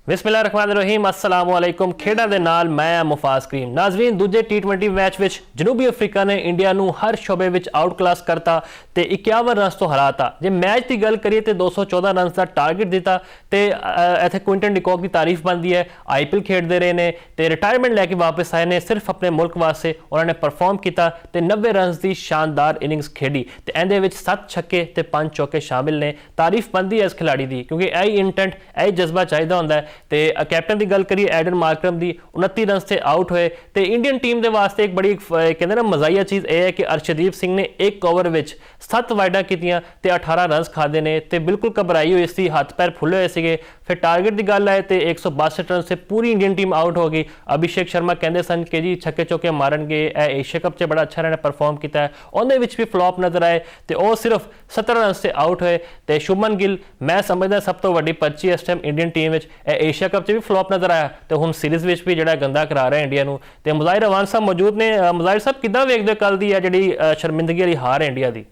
बिस्मिल्लाहिर्रहमानिर्रहीम अस्सलाम वालेकुम। खेडा दे नाल मैं मुफाज करीम। नाजरीन, दूजे T20 मैच विच जनूबी अफ्रीका ने इंडिया नूं हर शोबे विच आउट क्लास करता ते 51 रन्स तो हराता। जे मैच की गल करिए तो 214 रन्स का टारगेट दिता ते इत्थे क्विंटन डिकॉक की तारीफ बनती है। IPL खेडते रहे ने ते रिटायरमेंट लैके वापस आए ने सिर्फ अपने मुल्क वास्ते। उन्होंने परफॉर्म किया ते 90 रन्स की शानदार इनिंग्स खेडी ते इहदे विच 7 छक्के ते 5 चौके शामिल ने। तारीफ बनती है इस खिलाड़ी की क्योंकि यही इंटेंट यही जज्बा चाहिए होंदा है। ते कैप्टन की गल करिए एडन मार्करम की 29 रन से आउट होए ते इंडियन टीम के वास्ते एक बड़ी कहते ना मजाइया चीज़ यह है कि अर्शदीप सिंह ने एक ओवर में 7 वाइडा कीतियां ते 18 रन खादे ने ते बिल्कुल घबराई हुई सी, हाथ पैर फुले हुए थे। फिर टारगेट की गल आए तो 162 रन से पूरी इंडियन टीम आउट हो गई। अभिषेक शर्मा कहते सन कि जी छक्के चौके मारनगे, एशिया कप से बड़ा अच्छा इन्होंने परफॉर्म किया है। उन्हें भी फ्लॉप नजर आए तो वह सिर्फ 17 रन से आउट होए। तो शुभमन गिल मैं समझदा सब तो वड्डी पर्ची इस टाइम इंडियन टीम में एशिया कप भी फ्लॉप नजर आया तो हम सीरीज़ में भी जो गंदा करा रहे इंडिया को। तो मुजाहिर अवान साहब मौजूद ने। मुजाहिर साहब किद्दां वेखदे कल दी है जी शर्मिंदगी वाली हार है इंडिया की?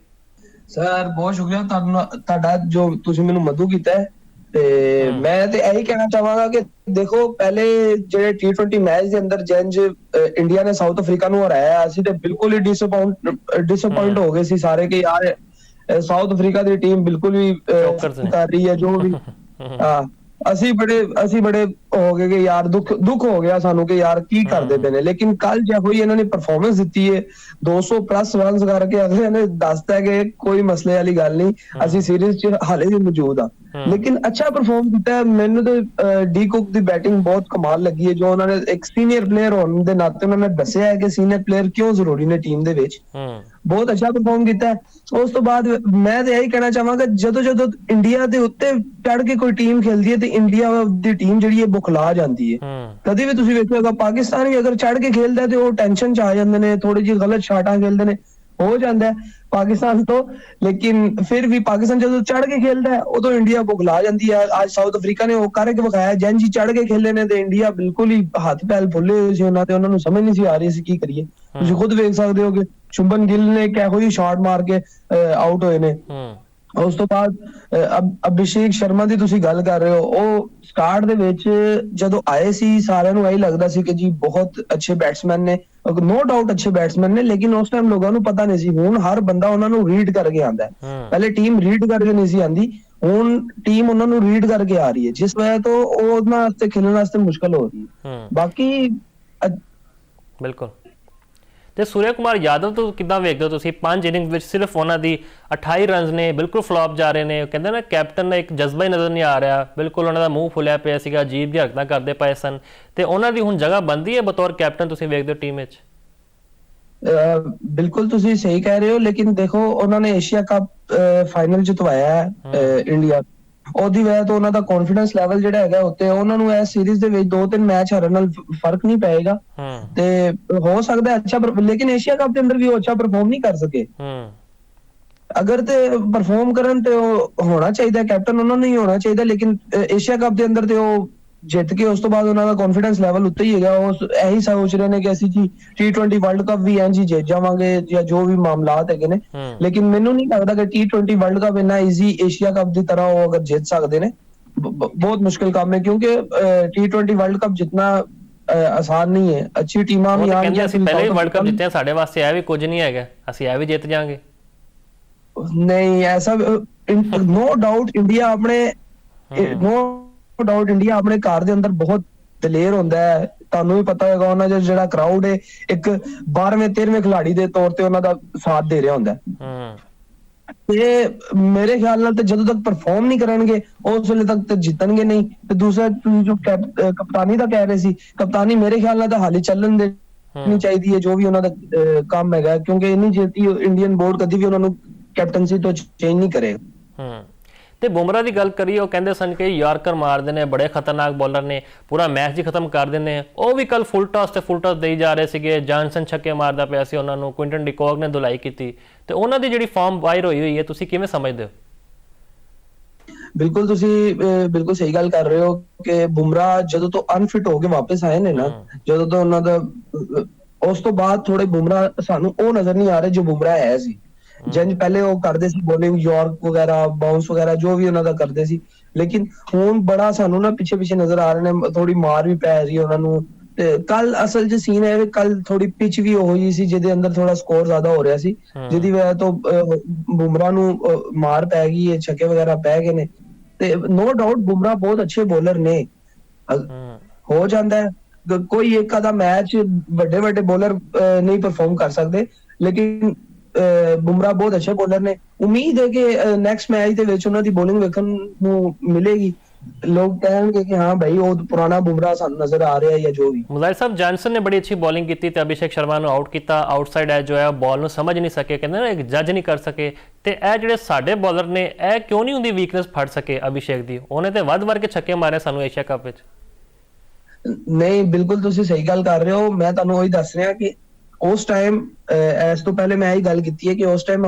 सर बहुत शुक्रिया ਤੁਹਾਡਾ जो ਤੁਸੀਂ ਮੈਨੂੰ ਮਦੂ ਕੀਤਾ ਹੈ ਤੇ ਮੈਂ ਤੇ ਇਹੀ ਕਹਿਣਾ ਚਾਹਾਂਗਾ ਕਿ ਦੇਖੋ ਪਹਿਲੇ ਜਿਹੜੇ T20 ਮੈਚ ਦੇ ਅੰਦਰ ਜੰਜ ਇੰਡੀਆ ਨੇ ਸਾਊਥ ਅਫਰੀਕਾ ਨੂੰ ਹਰਾਇਆ ਅਸੀਂ ਤੇ ਬਿਲਕੁਲ ਹੀ ਡਿਸਅਪਾਇੰਟ ਹੋ ਗਏ ਸੀ ਸਾਰੇ ਕਿ ਯਾਰ ਸਾਊਥ ਅਫਰੀਕਾ ਦੀ ਟੀਮ ਬਿਲਕੁਲ ਵੀ ਕਰ ਰਹੀ ਹੈ ਜੋ ਵੀ ਅਸੀਂ ਬੜੇ ਹੋ ਗਏ ਕਿ ਯਾਰ ਦੁੱਖ ਹੋ ਗਿਆ ਸਾਨੂੰ ਕਿ ਯਾਰ ਕੀ ਕਰਦੇ ਪਏ ਨੇ। ਲੇਕਿਨ ਕੱਲ ਜਿਹੋ ਹੀ ਇਹਨਾਂ ਨੇ ਪਰਫਾਰਮੈਂਸ ਦਿੱਤੀ ਹੈ 200 ਪਲੱਸ ਰਨਸ ਕਰਕੇ ਅਗਲੇ ਨੇ ਦੱਸਤਾ ਕਿ ਕੋਈ ਮਸਲੇ ਵਾਲੀ ਗੱਲ ਨਹੀਂ, ਅਸੀਂ ਸੀਰੀਜ਼ 'ਚ ਹਾਲੇ ਵੀ ਮੌਜੂਦ ਆ। ਲੇਕਿਨ ਅੱਛਾ ਪਰਫਾਰਮ ਕੀਤਾ। ਮੈਨੂੰ ਤਾਂ ਡੀ ਕੁਕ ਦੀ ਬੈਟਿੰਗ ਬਹੁਤ ਕਮਾਲ ਲੱਗੀ ਹੈ ਜੋ ਉਹਨਾਂ ਨੇ ਇੱਕ ਸੀਨੀਅਰ ਪਲੇਅਰ ਹੋਣ ਦੇ ਨਾਤੇ ਉਹਨਾਂ ਨੇ ਦੱਸਿਆ ਹੈ ਕਿ ਸੀਨੀਅਰ ਪਲੇਅਰ ਕਿਉਂ ਜ਼ਰੂਰੀ ਨੇ ਟੀਮ ਦੇ ਵਿੱਚ। ਬਹੁਤ ਅੱਛਾ ਪਰਫਾਰਮ ਕੀਤਾ। ਉਸ ਤੋਂ ਬਾਅਦ ਮੈਂ ਤਾਂ ਇਹੀ ਕਹਿਣਾ ਚਾਹਾਂਗਾ ਜਦੋਂ ਇੰਡੀਆ ਦੇ ਉੱਤੇ ਚੜ ਕੇ ਕੋਈ ਟੀਮ ਖੇਲਦੀ ਹੈ ਤੇ ਇੰਡੀਆ ਦੀ ਟੀਮ ਜਿਹੜੀ ਹੈ ਬੁਖਲਾ ਜਾਂਦੀ ਹੈ। ਕਦੇ ਵੀ ਤੁਸੀਂ ਵੇਖਿਆ ਪਾਕਿਸਤਾਨ ਵੀ ਅਗਰ ਚੜ ਕੇ ਖੇਲਦਾ ਤੇ ਉਹ ਟੈਨਸ਼ਨ 'ਚ ਆ ਜਾਂਦੇ ਨੇ, ਥੋੜੀ ਜਿਹੀ ਗਲਤ ਸ਼ਾਟਾਂ ਖੇਲਦੇ ਨੇ, ਹੋ ਜਾਂਦਾ ਪਾਕਿਸਤਾਨ ਤੋਂ। ਲੇਕਿਨ ਫਿਰ ਵੀ ਪਾਕਿਸਤਾਨ ਜਦੋਂ ਚੜ ਕੇ ਖੇਲਦਾ ਹੈ ਉਦੋਂ ਇੰਡੀਆ ਬੁਖਲਾ ਜਾਂਦੀ ਹੈ। ਅੱਜ ਸਾਊਥ ਅਫਰੀਕਾ ਨੇ ਉਹ ਕਰਕੇ ਵਿਖਾਇਆ, ਜੈਨ ਜੀ ਚੜ ਕੇ ਖੇਲੇ ਨੇ ਤੇ ਇੰਡੀਆ ਬਿਲਕੁਲ ਹੀ ਹੱਥ ਪੈਰ ਫੁੱਲੇ ਹੋਏ ਸੀ ਉਹਨਾਂ ਤੇ, ਉਹਨਾਂ ਨੂੰ ਸਮਝ ਨਹੀਂ ਸੀ ਆ ਰਹੀ ਸੀ ਕੀ ਕਰੀਏ। ਤੁਸੀਂ ਖੁਦ ਵੇਖ ਸਕਦੇ ਹੋ ਕਿ ਸ਼ੁਭਮਨ ਗਿੱਲ ਨੇ ਕਿਹੋ ਜਿਹੀ ਸ਼ਾਟ ਮਾਰ ਕੇ ਆਊਟ ਹੋਏ ਨੇ। ਉਸ ਤੋਂ ਬਾਅਦ ਅਭਿਸ਼ੇਕ ਸ਼ਰਮਾ ਦੀ ਤੁਸੀਂ ਗੱਲ ਕਰ ਰਹੇ ਹੋ, ਉਹ ਸਟਾਰਟ ਦੇ ਵਿੱਚ ਜਦੋਂ ਆਏ ਸੀ ਸਾਰਿਆਂ ਨੂੰ ਇਹੀ ਲੱਗਦਾ ਸੀ ਕਿ ਜੀ ਬਹੁਤ ਅੱਛੇ ਬੈਟਸਮੈਨ ਨੇ, ਨੋ ਡਾਊਟ ਅੱਛੇ ਬੈਟਸਮੈਨ ਨੇ, ਲੇਕਿਨ ਉਸ ਟਾਈਮ ਲੋਕਾਂ ਨੂੰ ਪਤਾ ਨਹੀਂ ਸੀ। ਹੁਣ ਹਰ ਬੰਦਾ ਉਹਨਾਂ ਨੂੰ ਰੀਡ ਕਰਕੇ ਆਉਂਦਾ। ਪਹਿਲੇ ਟੀਮ ਰੀਡ ਕਰਕੇ ਨਹੀਂ ਸੀ ਆਉਂਦੀ, ਹੁਣ ਟੀਮ ਉਹਨਾਂ ਨੂੰ ਰੀਡ ਕਰਕੇ ਆ ਰਹੀ ਹੈ, ਜਿਸ ਵਜ੍ਹਾ ਤੋਂ ਉਹਨਾਂ ਵਾਸਤੇ ਖੇਲਣ ਵਾਸਤੇ ਮੁਸ਼ਕਲ ਹੋ ਰਹੀ ਹੈ। ਬਾਕੀ ਬਿਲਕੁਲ। ਤੇ ਸੂਰਿਆ ਕੁਮਾਰ ਯਾਦਵ ਤੋਂ ਕਿੱਦਾਂ ਵੇਖਦੇ ਹੋ ਤੁਸੀਂ? 5 ਇਨਿੰਗ ਵਿੱਚ ਸਿਰਫ ਉਹਨਾਂ ਦੀ 28 ਰਨਸ ਨੇ, ਬਿਲਕੁਲ ਫਲॉप ਜਾ ਰਹੇ ਨੇ। ਕਹਿੰਦੇ ਨਾ ਕੈਪਟਨ ਦਾ ਇੱਕ ਜਜ਼ਬਾ ਹੀ ਨਜ਼ਰ ਨਹੀਂ ਆ ਰਿਹਾ, ਬਿਲਕੁਲ ਉਹਨਾਂ ਦਾ ਮੂੰਹ ਫੁੱਲਿਆ ਪਿਆ ਸੀਗਾ, ਅਜੀਬ ਜਿਹੀ ਹਰਕਤਾਂ ਕਰਦੇ ਪਏ ਸਨ। ਤੇ ਉਹਨਾਂ ਦੀ ਹੁਣ ਜਗ੍ਹਾ ਬਣਦੀ ਹੈ ਬਤੌਰ ਕੈਪਟਨ, ਤੁਸੀਂ ਵੇਖਦੇ ਹੋ ਟੀਮ ਵਿੱਚ? ਬਿਲਕੁਲ ਤੁਸੀਂ ਸਹੀ ਕਹਿ ਰਹੇ ਹੋ, ਲੇਕਿਨ ਦੇਖੋ ਉਹਨਾਂ ਨੇ ਏਸ਼ੀਆ ਕੱਪ ਫਾਈਨਲ ਜਿਤਵਾਇਆ ਹੈ ਇੰਡੀਆ, ਉਹਦੀ ਵਜ੍ਹਾ ਤੋਂ ਉਹਨਾਂ ਦਾ ਕੌਨਫੀਡੈਂਸ ਲੈਵਲ ਜਿਹੜਾ ਹੈਗਾ ਉੱਤੇ, ਉਹਨਾਂ ਨੂੰ ਇਸ ਸੀਰੀਜ਼ ਦੇ ਵਿੱਚ 2-3 ਮੈਚ ਹਾਰਨ ਨਾਲ ਫਰਕ ਨਹੀਂ ਪਏਗਾ ਤੇ ਹੋ ਸਕਦਾ ਅੱਛਾ। ਲੇਕਿਨ ਏਸ਼ੀਆ ਕੱਪ ਦੇ ਅੰਦਰ ਵੀ ਉਹ ਅੱਛਾ ਪਰਫਾਰਮ ਨਹੀਂ ਕਰ ਸਕੇ। ਅਗਰ ਤੇ ਪਰਫਾਰਮ ਕਰਨ ਤੇ ਉਹ ਹੋਣਾ ਚਾਹੀਦਾ, ਕੈਪਟਨ ਉਹਨਾਂ ਨੂੰ ਹੀ ਹੋਣਾ ਚਾਹੀਦਾ, ਲੇਕਿਨ ਏਸ਼ੀਆ ਕੱਪ ਦੇ ਅੰਦਰ ਤੇ ਉਹ ਜਿੱਤ ਕੇ ਉਸ ਤੋਂ ਬਾਅਦ ਉਹਨਾਂ ਦਾ ਕੌਨਫੀਡੈਂਸ ਲੈਵਲ ਉੱਤੇ ਹੀ ਹੈਗਾ। ਉਹ ਇਹੀ ਸੋਚ ਰਹੇ ਨੇ ਕਿ ਅਸੀਂ ਜੀ T20 ਵਰਲਡ ਕੱਪ ਵੀ ਇੰਝ ਹੀ ਜਿੱਤ ਜਾਵਾਂਗੇ ਜਾਂ ਜੋ ਵੀ ਮਾਮਲਾਤ ਹੈਗੇ ਨੇ। ਲੇਕਿਨ ਮੈਨੂੰ ਨਹੀਂ ਲੱਗਦਾ ਕਿ T20 ਵਰਲਡ ਕੱਪ ਇੰਨਾ ਈਜ਼ੀ ਏਸ਼ੀਆ ਕੱਪ ਦੀ ਤਰ੍ਹਾਂ ਉਹ ਅਗਰ ਜਿੱਤ ਸਕਦੇ ਨੇ। ਬਹੁਤ ਮੁਸ਼ਕਿਲ ਕੰਮ ਹੈ ਕਿਉਂਕਿ T20 ਵਰਲਡ ਕੱਪ ਜਿੱਤਣਾ ਆਸਾਨ ਨਹੀਂ ਹੈ। ਅੱਛੀ ਟੀਮਾਂ ਵੀ ਆਣਗੀਆਂ। ਅਸੀਂ ਪਹਿਲੇ ਵਰਲਡ ਕੱਪ ਜਿੱਤਿਆ, ਸਾਡੇ ਵਾਸਤੇ ਇਹ ਵੀ ਕੁਝ ਨਹੀਂ ਹੈਗਾ, ਅਸੀਂ ਇਹ ਵੀ ਜਿੱਤ ਜਾਾਂਗੇ। ਨਹੀਂ ਐਸਾ ਨੋ ਡਾਊਟ ਇੰਡੀਆ ਆਪਣੇ ਘਰ ਦੇ ਅੰਦਰ ਬਹੁਤ ਦਲੇਰ ਹੁੰਦਾ ਹੈ। ਤੁਹਾਨੂੰ ਵੀ ਪਤਾ ਹੋਏਗਾ ਉਹਨਾਂ ਦਾ ਜਿਹੜਾ ਕਰਾਊਡ ਹੈ ਇੱਕ 12ਵੇਂ 13ਵੇਂ ਖਿਲਾੜੀ ਦੇ ਤੌਰ ਤੇ ਉਹਨਾਂ ਦਾ ਸਾਥ ਦੇ ਰਿਹਾ ਹੁੰਦਾ। ਤੇ ਮੇਰੇ ਖਿਆਲ ਨਾਲ ਤੇ ਜਦੋਂ ਤੱਕ ਪਰਫਾਰਮ ਨਹੀਂ ਕਰਨਗੇ ਉਸ ਵੇਲੇ ਤੱਕ ਤੇ ਜਿੱਤਣਗੇ ਨਹੀਂ। ਤੇ ਦੂਸਰਾ ਤੁਸੀਂ ਜੋ ਕਪਤਾਨੀ ਦਾ ਕਹਿ ਰਹੇ ਸੀ, ਕਪਤਾਨੀ ਮੇਰੇ ਖਿਆਲ ਨਾਲ ਤਾਂ ਹਾਲੇ ਚੱਲਣ ਦੇਣੀ ਚਾਹੀਦੀ ਹੈ ਜੋ ਵੀ ਉਹਨਾਂ ਦਾ ਕੰਮ ਹੈਗਾ, ਕਿਉਂਕਿ ਇੰਨੀ ਜਲਦੀ ਇੰਡੀਅਨ ਬੋਰਡ ਕਦੀ ਵੀ ਉਹਨਾਂ ਨੂੰ ਕੈਪਟਨਸੀ ਤੋਂ ਚੇਂਜ ਨਹੀਂ ਕਰੇਗਾ। ਤੇ ਬੁਮਰਾ ਦੀ ਗੱਲ ਕਰੀਏ, ਉਹ ਕਹਿੰਦੇ ਸਨ ਕਿ ਯਾਰਕਰ ਮਾਰਦੇ ਨੇ, ਬੜੇ ਖਤਰਨਾਕ ਬੋਲਰ ਨੇ, ਪੂਰਾ ਮੈਚ ਹੀ ਖਤਮ ਕਰ ਦਿੰਦੇ ਨੇ। ਉਹ ਵੀ ਕੱਲ ਫੁੱਲ ਟਾਸ ਦੇਈ ਜਾ ਰਹੇ ਸੀਗੇ। ਜਾਨਸਨ ਛੱਕੇ ਮਾਰਦਾ ਪਿਆ ਸੀ ਉਹਨਾਂ ਨੂੰ, ਕੁਇੰਟਨ ਡਿਕੌਕ ਨੇ ਧੁਲਾਈ ਕੀਤੀ। ਤੇ ਉਹਨਾਂ ਦੀ ਜਿਹੜੀ ਫਾਰਮ ਵਾਇਰ ਹੋਈ ਹੈ, ਤੁਸੀਂ ਕਿਵੇਂ ਸਮਝਦੇ ਹੋ? ਬਿਲਕੁਲ ਤੁਸੀਂ ਬਿਲਕੁਲ ਸਹੀ ਗੱਲ ਕਰ ਰਹੇ ਹੋ ਕਿ ਬੁਮਰਾ ਜਦੋਂ ਤੋਂ ਅਨਫਿਟ ਹੋ ਕੇ ਵਾਪਸ ਆਏ ਨੇ ਨਾ, ਜਦੋਂ ਤੋਂ ਉਹਨਾਂ ਦਾ ਉਸ ਤੋਂ ਬਾਅਦ ਥੋੜੇ ਬੁਮਰਾ ਸਾਨੂੰ ਉਹ ਨਜ਼ਰ ਨਹੀਂ ਆ ਰਹੇ ਜੋ ਬੁਮਰਾ ਹੈ ਸੀ। ਜਿੰਜ ਪਹਿਲੇ ਉਹ ਕਰਦੇ ਸੀ ਬੋਲਿੰਗ ਯਾਰਕ ਵਗੈਰਾ ਬਾਉਂਸ ਵਗੈਰਾ ਜੋ ਵੀ ਉਹਨਾਂ ਦਾ ਕਰਦੇ ਸੀ, ਲੇਕਿਨ ਹੁਣ ਬੜਾ ਸਾਨੂੰ ਨਾ ਪਿੱਛੇ ਪਿੱਛੇ ਨਜ਼ਰ ਆ ਰਹੇ ਨੇ, ਥੋੜੀ ਮਾਰ ਵੀ ਪੈ ਰਹੀ ਹੈ ਉਹਨਾਂ ਨੂੰ। ਤੇ ਕੱਲ ਅਸਲ 'ਚ ਸੀਨ ਹੈ ਕੱਲ ਥੋੜੀ ਪਿਚ ਵੀ ਉਹੋ ਜਿਹੀ ਸੀ ਜਿਹਦੇ ਅੰਦਰ ਥੋੜਾ ਸਕੋਰ ਜ਼ਿਆਦਾ ਹੋ ਰਿਹਾ ਸੀ, ਜਿਹਦੀ ਵਜ੍ਹਾ ਤੋਂ ਬੁਮਰਾਹ ਨੂੰ ਮਾਰ ਪੈ ਗਈ ਹੈ, ਛੱਕੇ ਵਗੈਰਾ ਪੈ ਗਏ ਨੇ। ਤੇ ਨੋ ਡਾਊਟ ਬੁਮਰਾਹ ਬਹੁਤ ਅੱਛੇ ਬੋਲਰ ਨੇ, ਹੋ ਜਾਂਦਾ ਹੈ ਕੋਈ ਇੱਕ ਆਧਾ ਮੈਚ ਵੱਡੇ ਵੱਡੇ ਬੋਲਰ ਨਹੀਂ ਪਰਫਾਰਮ ਕਰ ਸਕਦੇ, ਲੇਕਿਨ ਬੁਮਰਾਹ ਬਹੁਤ ਅੱਛੇ ਬੋਲਰ ਨੇ। ਉਮੀਦ ਹੈ ਕਿ ਨੈਕਸਟ ਮੈਚ ਦੇ ਵਿੱਚ ਉਹਨਾਂ ਦੀ ਬੋਲਿੰਗ ਵੇਖਣ ਨੂੰ ਮਿਲੇਗੀ, ਲੋਕ ਕਹਿਣਗੇ ਕਿ ਹਾਂ ਭਾਈ ਉਹ ਪੁਰਾਣਾ ਬੁਮਰਾਹ ਸਾਨੂੰ ਨਜ਼ਰ ਆ ਰਿਹਾ ਹੈ ਜਾਂ ਜੋ ਵੀ। ਮੁਜ਼ਾਹਿਰ ਸਾਹਿਬ ਜॉनसन ਨੇ ਬੜੀ ਅੱਛੀ ਬੋਲਿੰਗ ਕੀਤੀ ਤੇ ਅਭਿਸ਼ੇਕ ਸ਼ਰਮਾ ਨੂੰ ਆਊਟ ਕੀਤਾ, ਆਊਟਸਾਈਡ ਐਜ ਜੋ ਹੈ ਬਾਲ ਨੂੰ ਸਮਝ ਨਹੀਂ ਸਕੇ, ਕਹਿੰਦੇ ਨਾ ਇੱਕ ਜੱਜ ਨਹੀਂ ਕਰ ਸਕੇ। ਤੇ ਇਹ ਜਿਹੜੇ ਸਾਡੇ ਬੋਲਰ ਨੇ ਇਹ ਕਿਉਂ ਨਹੀਂ ਉਹਦੀ ਵੀਕਨੈਸ ਫੜ ਸਕੇ ਅਭਿਸ਼ੇਕ ਦੀ? ਉਹਨੇ ਤੇ ਵੱਧ ਕੇ ਛੱਕੇ ਮਾਰੇ ਸਾਨੂੰ ਏਸ਼ੀਆ ਕੱਪ ਵਿੱਚ। ਨਹੀਂ ਬਿਲਕੁਲ ਤੁਸੀਂ ਸਹੀ ਗੱਲ ਕਰ ਰਹੇ ਹੋ, ਮੈਂ ਤੁਹਾਨੂੰ ਉਹੀ ਦੱਸ ਰਿਹਾ ਕਿ ਉਸ ਟਾਈਮ ਇਸ ਤੋਂ ਪਹਿਲੇ ਮੈਂ ਇਹ ਗੱਲ ਕੀਤੀ ਹੈ ਕਿ ਉਸ ਟਾਈਮ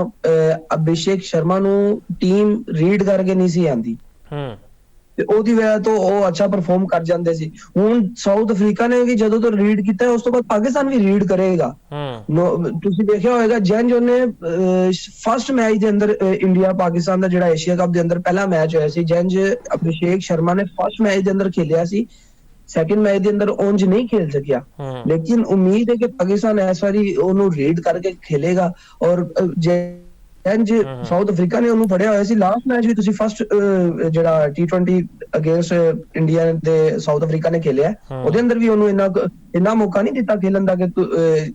ਅਭਿਸ਼ੇਕ ਸ਼ਰਮਾ ਨੂੰ ਟੀਮ ਰੀਡ ਕਰਕੇ ਨਹੀਂ ਸੀ ਆਂਦੀ, ਤੇ ਉਹਦੀ ਵਜ੍ਹਾ ਤੋਂ ਉਹ ਅੱਛਾ ਪਰਫਾਰਮ ਕਰ ਜਾਂਦੇ ਸੀ। ਹੁਣ ਸਾਊਥ ਅਫਰੀਕਾ ਨੇ ਵੀ ਜਦੋਂ ਤੋਂ ਰੀਡ ਕੀਤਾ ਉਸ ਤੋਂ ਬਾਅਦ ਪਾਕਿਸਤਾਨ ਵੀ ਰੀਡ ਕਰੇਗਾ। ਤੁਸੀਂ ਦੇਖਿਆ ਹੋਵੇਗਾ ਜੈਨ ਉਹਨੇ ਫਸਟ ਮੈਚ ਦੇ ਅੰਦਰ ਇੰਡੀਆ ਪਾਕਿਸਤਾਨ ਦਾ ਜਿਹੜਾ ਏਸ਼ੀਆ ਕੱਪ ਦੇ ਅੰਦਰ ਪਹਿਲਾ ਮੈਚ ਹੋਇਆ ਸੀ, ਜੈਨ ਅਭਿਸ਼ੇਕ ਸ਼ਰਮਾ ਨੇ ਫਸਟ ਮੈਚ ਦੇ ਅੰਦਰ ਖੇਲਿਆ ਸੀ, ਸੈਕਿੰਡ ਮੈਚ ਦੇ ਅੰਦਰ ਉਂਝ ਨਹੀਂ ਖੇਲ ਸਕਿਆ। ਲੇਕਿਨ ਉਮੀਦ ਹੈ ਕਿ ਪਾਕਿਸਤਾਨ ਇਸ ਵਾਰੀ ਉਹਨੂੰ ਰੀਡ ਕਰਕੇ ਖੇਲੇਗਾ। ਔਰ ਇੰਜ ਸਾਊਥ ਅਫਰੀਕਾ ਨੇ ਉਹਨੂੰ ਫੜਿਆ ਹੋਇਆ ਸੀ ਲਾਸਟ ਮੈਚ ਵੀ, ਤੁਸੀਂ ਫਸਟ ਜਿਹੜਾ T20 ਅਗੇਂਸਟ ਇੰਡੀਆ ਦੇ ਸਾਊਥ ਅਫਰੀਕਾ ਨੇ ਖੇਲਿਆ, ਉਹਦੇ ਅੰਦਰ ਵੀ ਉਹਨੂੰ ਇੰਨਾ ਮੌਕਾ ਨਹੀਂ ਦਿੱਤਾ ਖੇਲਣ ਦਾ ਕਿ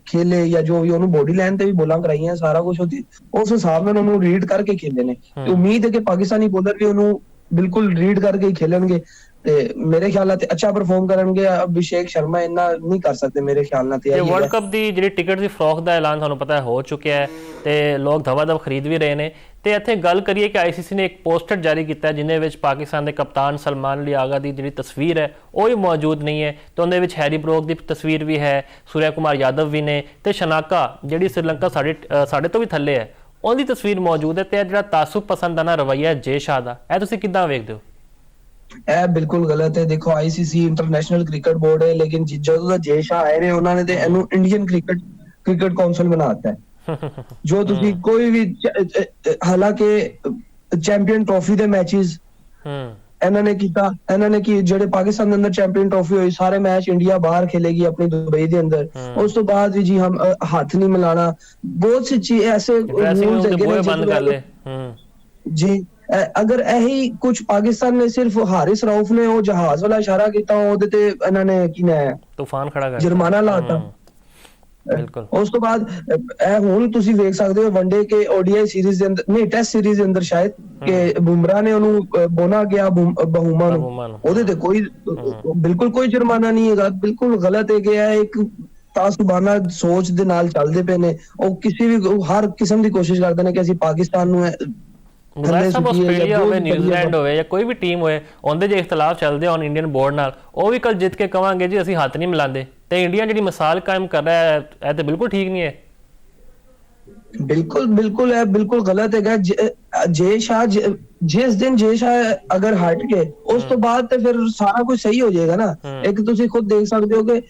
ਖੇਲੇ ਜਾਂ ਜੋ ਵੀ, ਉਹਨੂੰ ਬੋਡੀ ਲਾਈਨ ਤੇ ਵੀ ਬੋਲਾਂ ਕਰਾਈਆਂ, ਸਾਰਾ ਕੁਝ ਉਸ ਹਿਸਾਬ ਨਾਲ ਉਹਨੂੰ ਰੀਡ ਕਰਕੇ ਖੇਲੇ ਨੇ। ਤੇ ਉਮੀਦ ਹੈ ਕਿ ਪਾਕਿਸਤਾਨੀ ਬੋਲਰ ਵੀ ਉਹਨੂੰ ਬਿਲਕੁਲ ਰੀਡ ਕਰਕੇ ਹੀ ਖੇਲਣਗੇ ਤੇ ਮੇਰੇ ਖਿਆਲ ਨਾਲ ਤੇ ਅੱਛਾ ਪਰਫਾਰਮ ਕਰਨਗੇ। ਅਭਿਸ਼ੇਕ ਸ਼ਰਮਾ ਇੰਨਾ ਨਹੀਂ ਕਰ ਸਕਦੇ ਮੇਰੇ ਖਿਆਲ ਨਾਲ। ਤੇ ਵਰਲਡ ਕੱਪ ਦੀ ਜਿਹੜੀ ਟਿਕਟ ਦੀ ਫਰੋਖ ਦਾ ਐਲਾਨ ਤੁਹਾਨੂੰ ਪਤਾ ਹੋ ਚੁੱਕਿਆ ਹੈ ਤੇ ਲੋਕ ਧਵਾ-ਧਵ ਖਰੀਦ ਵੀ ਰਹੇ ਨੇ। ਤੇ ਇੱਥੇ ਗੱਲ ਕਰੀਏ ਕਿ ICC ਨੇ ਇੱਕ ਪੋਸਟਰ ਜਾਰੀ ਕੀਤਾ ਜਿਹਦੇ ਵਿੱਚ ਪਾਕਿਸਤਾਨ ਦੇ ਕਪਤਾਨ ਸਲਮਾਨ ਅਲੀ ਆਗਾ ਦੀ ਜਿਹੜੀ ਤਸਵੀਰ ਹੈ ਉਹ ਵੀ ਮੌਜੂਦ ਨਹੀਂ ਹੈ, ਤੇ ਉਹਦੇ ਵਿੱਚ ਹੈਰੀ ਬਰੋਕ ਦੀ ਤਸਵੀਰ ਵੀ ਹੈ, ਸੂਰਿਆ ਕੁਮਾਰ ਯਾਦਵ ਵੀ ਨੇ, ਤੇ ਸ਼ਨਾਕਾ ਜਿਹੜੀ ਸ੍ਰੀਲੰਕਾ ਸਾਡੇ ਤੋਂ ਵੀ ਥੱਲੇ ਹੈ ਉਹਦੀ ਤਸਵੀਰ ਮੌਜੂਦ ਹੈ। ਤੇ ਇਹ ਜਿਹੜਾ ਤਾਸੁਬ ਪਸੰਦਾਨਾ ਰਵੱਈਆ ਜੇ ਸ਼ਾਹ ਦਾ, ਇਹ ਤੁਸੀਂ ਕਿੱਦਾਂ ਵੇਖਦੇ ਹੋ? ਇਹ ਬਿਲਕੁਲ ਗਲਤ ਹੈ। ਦੇਖੋ ICC ਇੰਟਰਨੈਸ਼ਨਲ ਕ੍ਰਿਕਟ ਬੋਰਡ ਹੈ, ਲੇਕਿਨ ਜਦੋਂ ਦਾ ਜੇ ਸ਼ਾਹ ਆਏ ਨੇ ਉਹਨਾਂ ਨੇ ਤੇ ਇਹਨੂੰ ਇੰਡੀਅਨ ਕ੍ਰਿਕਟ ਕਾਉਂਸਲ ਬਣਾਤਾ ਹੈ। ਜੋ ਤੁਸੀਂ ਕੋਈ ਵੀ ਹਾਲਾਂਕਿ ਚੈਂਪੀਅਨ ਟਰੋਫੀ ਦੇ ਮੈਚਸ ਇਹਨਾਂ ਨੇ ਕੀਤਾ, ਇਹਨਾਂ ਨੇ ਕਿ ਜਿਹੜੇ ਪਾਕਿਸਤਾਨ ਦੇ ਅੰਦਰ ਚੈਂਪੀਅਨ ਟਰੋਫੀ ਹੋਈ ਸਾਰੇ ਮੈਚ ਇੰਡੀਆ ਬਾਹਰ खेलेगी अपनी दुबई ਦੇ ਅੰਦਰ। ਉਸ ਤੋਂ ਬਾਅਦ ਵੀ ਜੀ ਹਮ ਹੱਥ ਨਹੀਂ ਮਿਲਾਣਾ, ਬਹੁਤ सी चीज ऐसे रूल्स है जी। ਅਗਰ ਇਹੀ ਕੁਝ ਪਾਕਿਸਤਾਨ ਨੇ ਸਿਰਫ ਹਾਰਿਸ ਰਾਊਫ ਨੇ ਉਹ ਜਹਾਜ਼ ਵਾਲਾ ਇਸ਼ਾਰਾ ਕੀਤਾ, ਉਹਦੇ ਤੇ ਇਹਨਾਂ ਨੇ ਕੀ ਨਾ ਤੂਫਾਨ ਖੜਾ ਕਰ ਜੁਰਮਾਨਾ ਲਾਤਾ। ਬਿਲਕੁਲ। ਉਸ ਤੋਂ ਬਾਅਦ ਇਹ ਹੁਣ ਤੁਸੀਂ ਵੇਖ ਸਕਦੇ ਹੋ ਵਨਡੇ ਕੇ ODI ਸੀਰੀਜ਼ ਦੇ ਅੰਦਰ ਨਹੀਂ ਟੈਸਟ ਸੀਰੀਜ਼ ਦੇ ਅੰਦਰ ਸ਼ਾਇਦ ਕਿ ਬੁਮਰਾਹ ਨੇ ਉਹਨੂੰ ਬੋਨਾ ਗਿਆ ਬਹੂਮਾ ਨੂੰ, ਉਹਦੇ ਤੇ ਕੋਈ ਬਿਲਕੁਲ ਕੋਈ ਜੁਰਮਾਨਾ ਨਹੀਂ ਹੈਗਾ। ਬਿਲਕੁਲ ਗਲਤ ਹੈ ਕਿ ਇਹ ਇੱਕ ਤਾਸੁਬਾਨਾ ਸੋਚ ਦੇ ਨਾਲ ਚੱਲਦੇ ਪਏ ਨੇ। ਉਹ ਕਿਸੇ ਵੀ ਹਰ ਕਿਸਮ ਦੀ ਕੋਸ਼ਿਸ਼ ਕਰਦੇ ਨੇ ਕਿ ਅਸੀਂ ਪਾਕਿਸਤਾਨ ਨੂੰ ਆਸਟ੍ਰੇਲੀਆ ਹੋਵੇ, ਨਿਊਜ਼ੀਲੈਂਡ ਹੋਵੇ ਜਾਂ ਕੋਈ ਵੀ ਟੀਮ ਹੋਏ, ਉਹਦੇ ਜੇ ਇਖਤਲਾਫ ਚੱਲਦੇ ਹੋਣ ਇੰਡੀਅਨ ਬੋਰਡ ਨਾਲ, ਉਹ ਵੀ ਕੱਲ ਜਿੱਤ ਕੇ ਕਵਾਂਗੇ ਜੀ ਅਸੀਂ ਹੱਥ ਨਹੀਂ ਮਿਲਾਉਂਦੇ। ਤੇ ਇੰਡੀਆ ਜਿਹੜੀ ਮਿਸਾਲ ਕਾਇਮ ਕਰ ਰਿਹਾ ਹੈ ਇਹ ਤੇ ਬਿਲਕੁਲ ਠੀਕ ਨਹੀਂ ਹੈ। ਬਿਲकुल है, बिल्कुल गलत है। जे शाह जिस दिन जे शाह अगर हट गए उस तो बाद ਤੇ ਫਿਰ ਸਾਰਾ ਕੁਝ ਸਹੀ ਹੋ ਜਾਏਗਾ ਨਾ। ਇੱਕ ਤੁਸੀਂ ਖੁਦ ਦੇਖ ਸਕਦੇ ਹੋ ਕਿ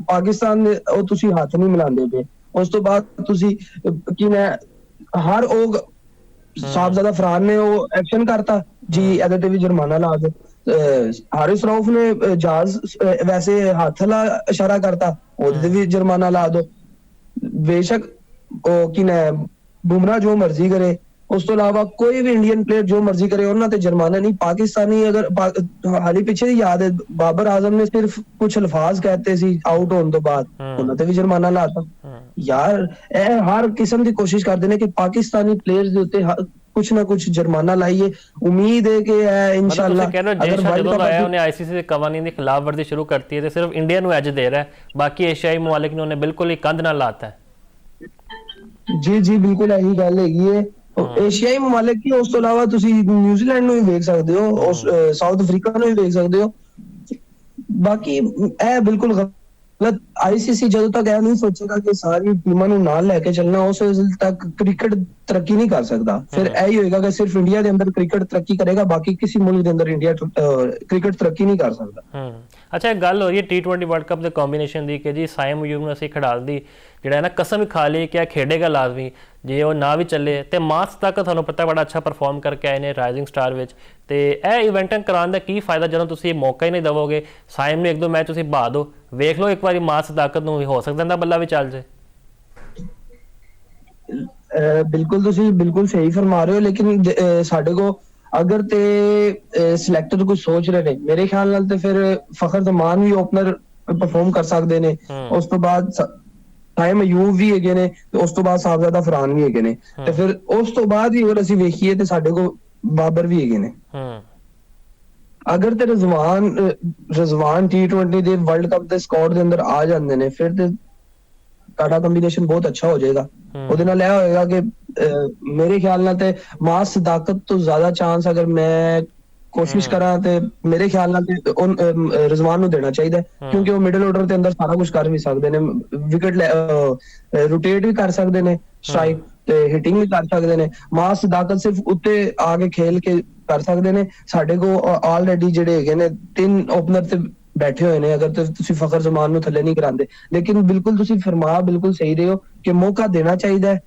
ਪਾਕਿਸਤਾਨ ਦੇ ਉਹ ਤੁਸੀਂ ਹੱਥ ਨਹੀਂ ਮਿਲਾਉਂਦੇ ਪਏ, ਉਸ ਤੋਂ ਬਾਅਦ ਤੁਸੀਂ ਕੀ ਨਾ ਹਰ ਉਹ ਸਾਹਿਬਜ਼ਾਦਾ ਫਰਾਨ ਨੇ ਉਹ ਐਕਸ਼ਨ ਕਰਤਾ ਜੀ ਇਹਦੇ ਤੇ ਵੀ ਜੁਰਮਾਨਾ ਲਾ ਦੋ। ਹਾਰਿਸ ਰਾਊਫ ਨੇ ਜਹਾਜ਼ ਵੈਸੇ ਹੱਥ ਲਾ ਇਸ਼ਾਰਾ ਕਰਤਾ, ਉਹਦੇ ਤੇ ਵੀ ਜੁਰਮਾਨਾ ਲਾ ਦੋ। ਬੇਸ਼ੱਕ ਉਹ ਕੀ ਨਾ ਬੁਮਰਾਹ ਜੋ ਮਰਜ਼ੀ ਕਰੇ, ਉਸ ਤੋਂ ਇਲਾਵਾ ਕੋਈ ਵੀ ਇੰਡੀਅਨ ਪਲੇਅਰ ਜੋ ਮਰਜ਼ੀ ਕਰੇ ਉਹਨਾਂ ਤੇ ਜੁਰਮਾਨਾ ਨਹੀਂ। ਪਾਕਿਸਤਾਨੀ ਅਗਰ ਹਾਲੀ ਪਿੱਛੇ ਦੀ ਯਾਦ ਹੈ ਬਾਬਰ ਆਜ਼ਮ ਨੇ ਸਿਰਫ ਕੁਝ ਅਲਫਾਜ਼ ਕਹਤੇ ਸੀ ਆਊਟ ਹੋਣ ਤੋਂ ਬਾਅਦ, ਉਹਨਾਂ ਤੇ ਵੀ ਜੁਰਮਾਨਾ ਲਾਤਾ। ਯਾਰ ਇਹ ਹਰ ਕਿਸਮ ਦੀ ਕੋਸ਼ਿਸ਼ ਕਰਦੇ ਨੇ ਕਿ ਪਾਕਿਸਤਾਨੀ ਪਲੇਅਰਸ ਦੇ ਉੱਤੇ ਕੁਛ ਨਾ ਕੁਛ ਜੁਰਮਾਨਾ ਲਾਈਏ। ਉਮੀਦ ਹੈ ਕਿ ਇਨਸ਼ਾਅੱਲਾ ਅਗਰ ਜਦੋਂ ਆਇਆ ਉਹਨੇ ICC ਦੇ ਕਵਾਨੀਨ ਦੀ ਖਿਲਾਫਵਰਜ਼ੀ ਸ਼ੁਰੂ ਕਰਤੀ ਹੈ ਤੇ ਸਿਰਫ ਇੰਡੀਆ ਨੂੰ ਐਜ ਦੇ ਰਿਹਾ ਹੈ, ਬਾਕੀ ਏਸ਼ੀਆਈ ਮੁਮਾਲਿਕ ਨੂੰ ਉਹਨੇ ਬਿਲਕੁਲ ਹੀ ਕੰਧ ਨਾਲ ਲਾਤਾ ਹੈ। ਜੀ ਬਿਲਕੁਲ ਇਹੀ ਗੱਲ ਹੈਗੀ ਹੈ। ਏਸ਼ੀਆਈ ਮੁਮਾਲਿਕ ਕੀ, ਉਸ ਤੋਂ ਇਲਾਵਾ ਤੁਸੀਂ ਨਿਊਜ਼ੀਲੈਂਡ ਨੂੰ ਵੀ ਵੇਖ ਸਕਦੇ ਹੋ, ਸਾਊਥ ਅਫਰੀਕਾ ਨੂੰ ਵੀ ਵੇਖ ਸਕਦੇ ਹੋ। ਬਾਕੀ ਇਹ ਬਿਲਕੁਲ ਗਲਤ। ICC ਜਦੋਂ ਤੱਕ ਇਹ ਨਹੀਂ ਸੋਚੇਗਾ ਕਿ ਸਾਰੀ ਟੀਮਾਂ ਨੂੰ ਨਾਲ ਲੈ ਕੇ ਚੱਲਣਾ, ਉਸ ਵੇਲੇ ਤੱਕ ਕ੍ਰਿਕਟ ਤਰੱਕੀ ਨਹੀਂ ਕਰ ਸਕਦਾ। ਫਿਰ ਇਹੀ ਹੋਏਗਾ ਕਿ ਸਿਰਫ ਇੰਡੀਆ ਦੇ ਅੰਦਰ ਕ੍ਰਿਕਟ ਤਰੱਕੀ ਕਰੇਗਾ, ਬਾਕੀ ਕਿਸੇ ਮੁਲਕ ਦੇ ਅੰਦਰ ਇੰਡੀਆ ਕ੍ਰਿਕਟ ਤਰੱਕੀ ਨਹੀਂ ਕਰ ਸਕਦਾ। ਅੱਛਾ, ਇੱਕ ਗੱਲ ਹੋ ਰਹੀ ਹੈ T20 ਵਰਲਡ ਕੱਪ ਦੇ ਕੰਬੀਨੇਸ਼ਨ ਦੀ ਕਿ ਜੀ ਸਾਇਮ ਅਯੂਬ ਨੂੰ ਅਸੀਂ ਖਿਡਾ ਦੀ ਜਿਹੜਾ ਨਾ ਕਸਮ ਹੀ ਖਾ ਲਈ ਕਿ ਇਹ ਖੇਡੇਗਾ ਲਾਜ਼ਮੀ। ਜੇ ਉਹ ਨਾ ਵੀ ਚੱਲੇ ਤੇ ਮਾਰਚ ਤੱਕ ਤੁਹਾਨੂੰ ਪਤਾ ਬੜਾ ਅੱਛਾ ਪਰਫਾਰਮ ਕਰਕੇ ਆਏ ਨੇ ਰਾਈਜ਼ਿੰਗ ਸਟਾਰ ਵਿੱਚ। ਤੇ ਇਹ ਇਵੈਂਟਾਂ ਕਰਾਉਣ ਦਾ ਕੀ ਫਾਇਦਾ ਜਦੋਂ ਤੁਸੀਂ ਮੌਕਾ ਹੀ ਨਹੀਂ ਦੇਵੋਗੇ। ਸਾਇਮ ਨੂੰ 1-2 ਮੈਚ ਤੁਸੀਂ ਬਹਾ ਦਿਓ, ਵੇਖ ਲਓ ਇੱਕ ਵਾਰੀ ਮਾਰਚ ਤਾਕਤ ਨੂੰ ਵੀ ਹੋ ਸਕਦਾ ਇਹਦਾ ਬੱਲਾ ਵੀ ਚੱਲ ਜੇ। ਬਿਲਕੁਲ ਤੁਸੀਂ ਬਿਲਕੁਲ ਸਹੀ ਫਰਮਾ ਰਹੇ ਹੋ, ਲੇਕਿਨ ਸਾਡੇ ਕੋ ਅਗਰ ਤੇ ਸਿਲੈਕਟਰ ਕੁਝ ਸੋਚ ਰਹੇ ਨੇ, ਮੇਰੇ ਖਿਆਲ ਨਾਲ ਤੇ ਫਿਰ ਫਖਰ ਜ਼ਮਾਨ ਵੀ ਓਪਨਰ ਪਰਫਾਰਮ ਕਰ ਸਕਦੇ ਨੇ। ਉਸ ਤੋਂ ਬਾਅਦ ਸਾਇਮ ਅਯੂਬ ਵੀ ਹੈਗੇ ਨੇ, ਤੇ ਉਸ ਤੋਂ ਬਾਅਦ ਸਾਹਿਬਜ਼ਾਦਾ ਫਰਹਾਨ ਵੀ ਹੈਗੇ ਨੇ, ਤੇ ਫਿਰ ਉਸ ਤੋਂ ਬਾਅਦ ਹੀ ਅਗਰ ਅਸੀਂ ਵੇਖੀਏ ਤੇ ਸਾਡੇ ਕੋ ਬਾਬਰ ਵੀ ਹੈਗੇ ਨੇ। ਅਗਰ ਤੇ ਰਜ਼ਵਾਨ T20 ਦੇ ਵਰਲਡ ਕੱਪ ਦੇ ਸਕੁਆਡ ਦੇ ਅੰਦਰ ਆ ਜਾਂਦੇ ਨੇ, ਫਿਰ ਤੇ ਤੁਹਾਡਾ ਕੰਬੀਨੇਸ਼ਨ ਬਹੁਤ ਅੱਛਾ ਹੋ ਜਾਏਗਾ। ਉਹਦੇ ਨਾਲ ਇਹ ਹੋਏਗਾ ਕਿ ਮੇਰੇ ਖਿਆਲ ਨਾਲ ਤੇ ਮਾਸ ਸਦਾਕਤ ਤੋਂ ਜ਼ਿਆਦਾ ਚਾਂਸ ਅਗਰ ਮੈਂ ਕੋਸ਼ਿਸ਼ ਕਰਾਂ ਤੇ ਮੇਰੇ ਖਿਆਲ ਨਾਲ ਤੇ ਰਿਜ਼ਵਾਨ ਨੂੰ ਦੇਣਾ ਚਾਹੀਦਾ, ਕਿਉਂਕਿ ਉਹ ਮਿਡਲ ਆਰਡਰ ਦੇ ਅੰਦਰ ਸਾਰਾ ਕੁਝ ਕਰ ਵੀ ਸਕਦੇ ਨੇ, ਵਿਕਟ ਰੋਟੇਟ ਵੀ ਕਰ ਸਕਦੇ ਨੇ, ਸਟ੍ਰਾਈਕ ਤੇ ਹਿਟਿੰਗ ਵੀ ਕਰ ਸਕਦੇ ਨੇ। ਮਾਸ ਸਦਾਕਤ ਸਿਰਫ ਉੱਤੇ ਆ ਕੇ ਖੇਲ ਕੇ ਕਰ ਸਕਦੇ ਨੇ। ਸਾਡੇ ਕੋਲ ਆਲਰੇਡੀ ਜਿਹੜੇ ਹੈਗੇ ਨੇ 3 ਓਪਨਰ ਤੇ ਬੈਠੇ ਹੋਏ ਨੇ, ਅਗਰ ਤੁਸੀਂ ਫਖਰ ਜ਼ਮਾਨ ਨੂੰ ਥੱਲੇ ਨਹੀਂ ਕਰਾਂਦੇ। ਲੇਕਿਨ ਬਿਲਕੁਲ ਤੁਸੀਂ ਫਰਮਾ ਬਿਲਕੁਲ ਸਹੀ ਰਹੇ ਹੋ ਕਿ ਮੌਕਾ ਦੇਣਾ ਚਾਹੀਦਾ ਹੈ,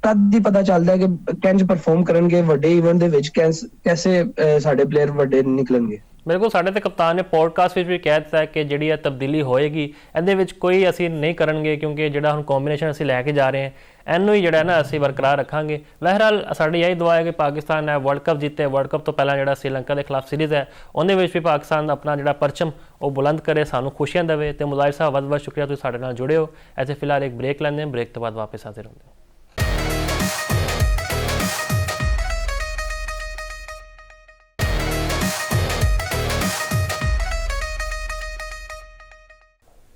ਤਦ ਹੀ ਪਤਾ ਚੱਲਦਾ ਹੈ ਕਿ ਕਿੰਜ ਪਰਫਾਰਮ ਕਰਨਗੇ ਵੱਡੇ ਇਵੈਂਟ ਦੇ ਵਿੱਚ, ਕੈਸੇ ਸਾਡੇ ਪਲੇਅਰ ਵੱਡੇ ਨਿਕਲਣਗੇ। ਬਿਲਕੁਲ, ਸਾਡੇ ਤੇ ਕਪਤਾਨ ਨੇ ਪੋਡਕਾਸਟ ਵਿੱਚ ਵੀ ਕਹਿ ਦਿੱਤਾ ਕਿ ਜਿਹੜੀ ਇਹ ਤਬਦੀਲੀ ਹੋਏਗੀ ਇਹਦੇ ਵਿੱਚ ਕੋਈ ਅਸੀਂ ਨਹੀਂ ਕਰਨਗੇ, ਕਿਉਂਕਿ ਜਿਹੜਾ ਹੁਣ ਕੰਬੀਨੇਸ਼ਨ ਅਸੀਂ ਲੈ ਕੇ ਜਾ ਰਹੇ ਹਾਂ ਇਹਨੂੰ ਹੀ ਜਿਹੜਾ ਨਾ ਅਸੀਂ ਬਰਕਰਾਰ ਰੱਖਾਂਗੇ। ਬਹਰਹਾਲ ਸਾਡੀ ਇਹੀ ਦੁਆ ਹੈ ਕਿ ਪਾਕਿਸਤਾਨ ਹੈ ਵਰਲਡ ਕੱਪ ਜਿੱਤੇ। ਵਰਲਡ ਕੱਪ ਤੋਂ ਪਹਿਲਾਂ ਜਿਹੜਾ ਸ਼੍ਰੀਲੰਕਾ ਦੇ ਖਿਲਾਫ ਸੀਰੀਜ਼ ਹੈ ਉਹਦੇ ਵਿੱਚ ਵੀ ਪਾਕਿਸਤਾਨ ਆਪਣਾ ਜਿਹੜਾ ਪਰਚਮ ਉਹ ਬੁਲੰਦ ਕਰੇ, ਸਾਨੂੰ ਖੁਸ਼ੀਆਂ ਦੇਵੇ। ਤੇ ਮੁਜ਼ਾਹਿਰ ਸਾਹਿਬ ਬਹੁਤ ਸ਼ੁਕਰੀਆ, ਤੁਸੀਂ ਸਾਡੇ ਨਾਲ ਜੁੜੇ ਹੋ। ਐਸੇ ਫਿਲਹਾਲ ਇੱਕ ਬ੍ਰੇਕ ਲੈਂਦੇ ਹਾਂ, ਬ੍ਰੇਕ ਤੋਂ ਬਾਅਦ ਵਾਪਸ ਹਾਜ਼ਰ ਹੁੰਦੇ ਹਾਂ।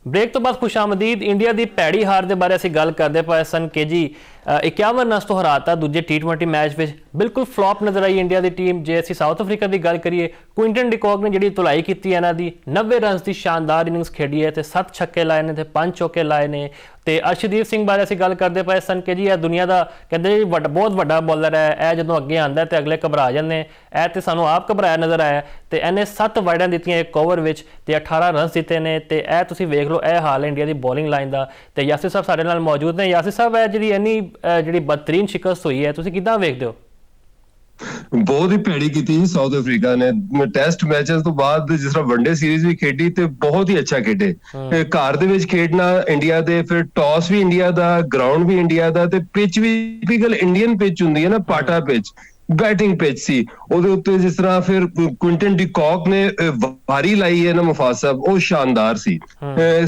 ਬ੍ਰੇਕ ਤੋਂ ਬਾਅਦ ਖੁਸ਼ਾਮਦੀਦ। ਇੰਡੀਆ ਦੀ ਭੈੜੀ ਹਾਰ ਦੇ ਬਾਰੇ ਅਸੀਂ ਗੱਲ ਕਰਦੇ ਪਏ ਸਨ ਕਿ ਜੀ 51 ਰਨਸ ਤੋਂ ਹਰਾਤਾ ਦੂਜੇ T20 ਮੈਚ ਵਿੱਚ। ਬਿਲਕੁਲ ਫਲॉप ਨਜ਼ਰ ਆਈ ਇੰਡੀਆ ਦੀ ਟੀਮ। ਜੇ ਅਸੀਂ ਸਾਊਥ ਅਫਰੀਕਾ ਦੀ ਗੱਲ ਕਰੀਏ, ਕੁਇੰਟਨ ਡਿਕੌਕ ਨੇ ਜਿਹੜੀ ਧੁਲਾਈ ਕੀਤੀ ਇਹਨਾਂ ਦੀ, 90 ਰਨਸ ਦੀ ਸ਼ਾਨਦਾਰ ਇਨਿੰਗਸ ਖੇਡੀ ਹੈ ਤੇ 7 ਛੱਕੇ ਲਾਏ ਨੇ ਤੇ 5 ਚੌਕੇ ਲਾਏ ਨੇ। ਤੇ ਅਰਸ਼ਦੀਪ ਸਿੰਘ ਬਾਰੇ ਅਸੀਂ ਗੱਲ ਕਰਦੇ ਪਏ ਸਨ ਕਿ ਜੀ ਇਹ ਦੁਨੀਆ ਦਾ ਕਹਿੰਦੇ ਜੀ ਬਹੁਤ ਵੱਡਾ ਬੋਲਰ ਹੈ, ਇਹ ਜਦੋਂ ਅੱਗੇ ਆਉਂਦਾ ਤੇ ਅਗਲੇ ਘਬਰਾ ਜਾਂਦੇ। ਇਹ ਤੇ ਸਾਨੂੰ ਆਪ ਘਬਰਾਇਆ ਨਜ਼ਰ ਆਇਆ ਤੇ ਇਹਨੇ 7 ਵਾਈਡਾਂ ਦਿੱਤੀਆਂ ਇੱਕ ਓਵਰ ਵਿੱਚ ਤੇ 18 ਰਨਸ ਦਿੱਤੇ ਨੇ। ਤੇ ਇਹ ਤੁਸੀਂ ਵੇਖ ਲਓ, ਇਹ ਹਾਲ ਹੈ ਇੰਡੀਆ ਦੀ ਬੋਲਿੰਗ ਲਾਈਨ ਦਾ। ਤੇ ਯਾਸਿਰ ਸਾਹਿਬ ਸਾਡੇ ਨਾਲ ਮੌਜੂਦ ਨੇ। ਯਾਸਿਰ ਸਾਹਿਬ, ਇਹ ਜਿਹੜੀ ਬਦਤਰੀਨ ਸ਼ਿਕਸਤ ਹੋਈ ਹੈ ਤੁਸੀਂ ਕਿੱਦਾਂ ਵੇਖਦੇ ਹੋ? ਬਹੁਤ ਹੀ ਭੈੜੀ ਕੀਤੀ ਸੀ ਸਾਊਥ ਅਫਰੀਕਾ ਨੇ। ਟੈਸਟ ਮੈਚਸ ਤੋਂ ਬਾਅਦ ਜਿਸ ਤਰ੍ਹਾਂ ਵਨਡੇ ਸੀਰੀਜ਼ ਵੀ ਖੇਡੀ ਤੇ ਬਹੁਤ ਹੀ ਅੱਛਾ ਖੇਡੇ। ਘਰ ਦੇ ਵਿੱਚ ਖੇਡਣਾ ਇੰਡੀਆ ਦੇ, ਫਿਰ ਟਾਸ ਵੀ ਇੰਡੀਆ ਦਾ, ਗਰਾਊਂਡ ਵੀ ਇੰਡੀਆ ਦਾ, ਤੇ ਪਿਚ ਵੀ ਟਿਪੀਕਲ ਇੰਡੀਅਨ ਪਿਚ ਹੁੰਦੀ ਹੈ ਨਾ, ਪਾਟਾ ਪਿਚ, ਬੈਟਿੰਗ ਪਿਚ ਸੀ। ਉਹਦੇ ਉੱਤੇ ਜਿਸ ਤਰ੍ਹਾਂ ਫਿਰ ਕੁਇੰਟਨ ਡਿਕੌਕ ਨੇ ਵਾਰੀ ਲਾਈ ਹੈ ਨਾ ਮੁਫਾਜ਼ ਸਾਹਿਬ, ਉਹ ਸ਼ਾਨਦਾਰ ਸੀ।